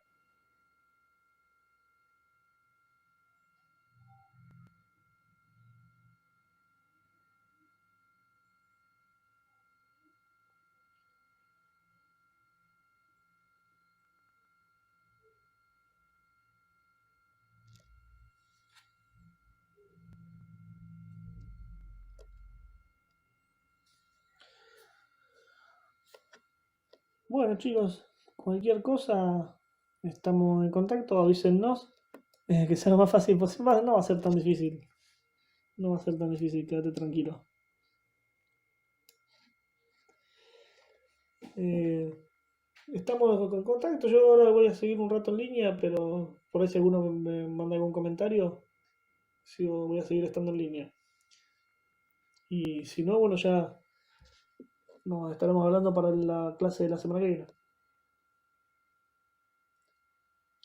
Speaker 1: Bueno, chicos, cualquier cosa, estamos en contacto, avísennos, que sea lo más fácil posible. No va a ser tan difícil, no va a ser tan difícil, quédate tranquilo. Eh, Estamos en contacto, yo ahora voy a seguir un rato en línea, pero por ahí si alguno me manda algún comentario, voy a seguir estando en línea. Y si no, bueno, ya nos estaremos hablando para la clase de la semana que viene.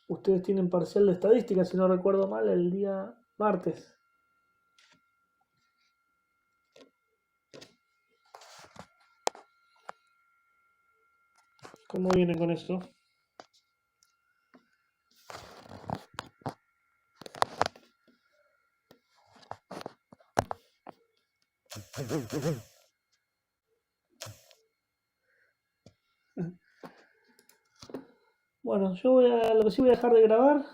Speaker 1: Ustedes tienen parcial de estadística, si no recuerdo mal, el día martes. ¿Cómo vienen con eso? Bueno, lo que sí voy a dejar de grabar